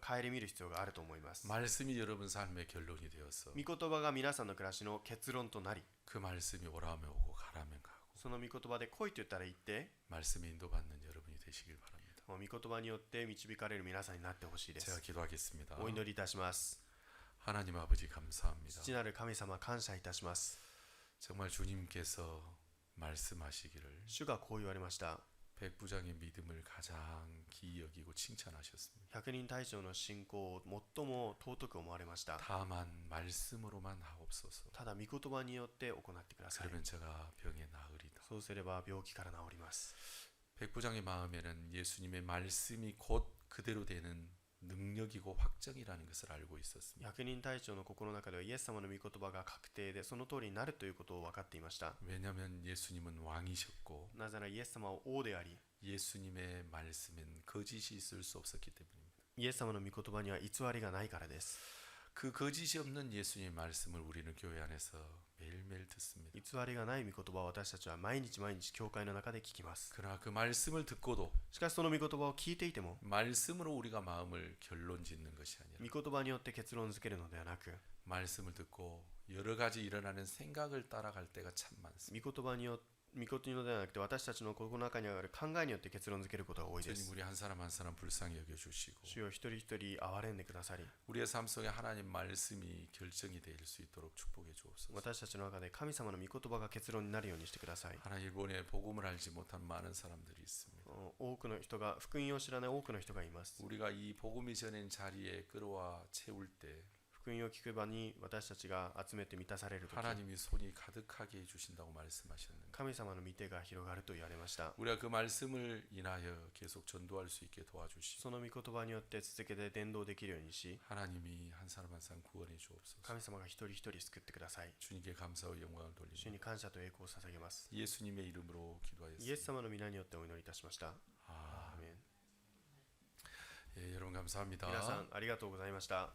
顧みる必要があると思います。 말씀이 여러분 삶의 결론이 되어서 御言葉が皆さんの暮らしの結論となり、 그 말씀이 오라면 오고 가라면 가고 その御言葉で来いと言ったら言って、 말씀에 인도받는 여러분이 되시길 바랍니다. 御言葉によって導かれる皆さんになってほしいで 제가 す。 기도하겠습니다. お祈りいたします。 하나님 아버지 감사합니다. 父なる神様感謝いたします。 정말 주님께서 말씀하시기를 主がこう言われました。 백부장의 믿음을 가장 기이 여기고 칭찬하셨습니다. 100人隊長の信仰を最も尊く思われました。 다만 말씀으로만 하옵소서. ただ御言葉によって行ってください。 그러면 제가 병에 나으리다. そうすれば病気から治ります。 백부장의 마음에는 예수님의 말씀이 곧 그대로 되는 능력이고 확정이라는 것을 알고 있었습니다. 100人隊長の心の中ではイエス様の御言葉が確定でその通りになるということを分かっていました。 왜냐하면 예수님은 왕이셨고 なぜならイエス様は王であり、 예수님의 말씀엔 거짓이 있을 수 없었기 때문입니다. イエス様の御言葉には偽りがないからです。 그 거짓이 없는 예수님의 말씀을 우리는 교회 안에서 매일매일 듣습니다. 偽りがない御言葉を私たちは毎日毎日教会の中で聞きます。 그러나 그 말씀을 듣고도 しかしその御言葉を聞いていても 말씀으로 우리가 마음을 결론 짓는 것이 아니라 御言葉によって結論づけるのではなく 말씀을 듣고 여러 가지 일어나는 생각을 따라갈 때가 참 많습니다. 御言葉によって御言葉ではなくて私たちの心の中にある考えによって結論づけることが多いで 주님 す。 우리 한 사람 한 사람 불쌍히 여겨주시고 主よ一人一人憐れんでくださり、 우리의 삶 속에 하나님 말씀이 결정이 될 수 있도록 축복해 주옵소서. 私たちの中で神様の御言葉が結論になるようにしてください。 하나 일본에 복음을 알지 못한 많은 사람들이 있습니다. 多くの人が福音を知らない多くの人がいます。 우리가 이 복음이 전한 자리에 끌어와 채울 때 福音を聞く場に私たちが集めて満たされるとき、 하나님이 손이 가득하게 해주신다고 말씀하셨는데 神様の御手が広がると言われました。 우리가 그 말씀을 인하여 계속 전도할 수 있게 도와주시고 その御言葉によって続けて伝道できるようにし、 하나님이 한 사람 한 사람 구원해 주옵소서. 神様が一人一人救ってください。 주님께 감사와 영광을 主 돌리며 に感謝と栄光を捧げます。 예수님의 이름으로 イエス 기도하였습니다. 様の皆によってお祈りいたしました。 아, アーメン。 예, 여러분 감사합니다. 皆さんありがとうございました。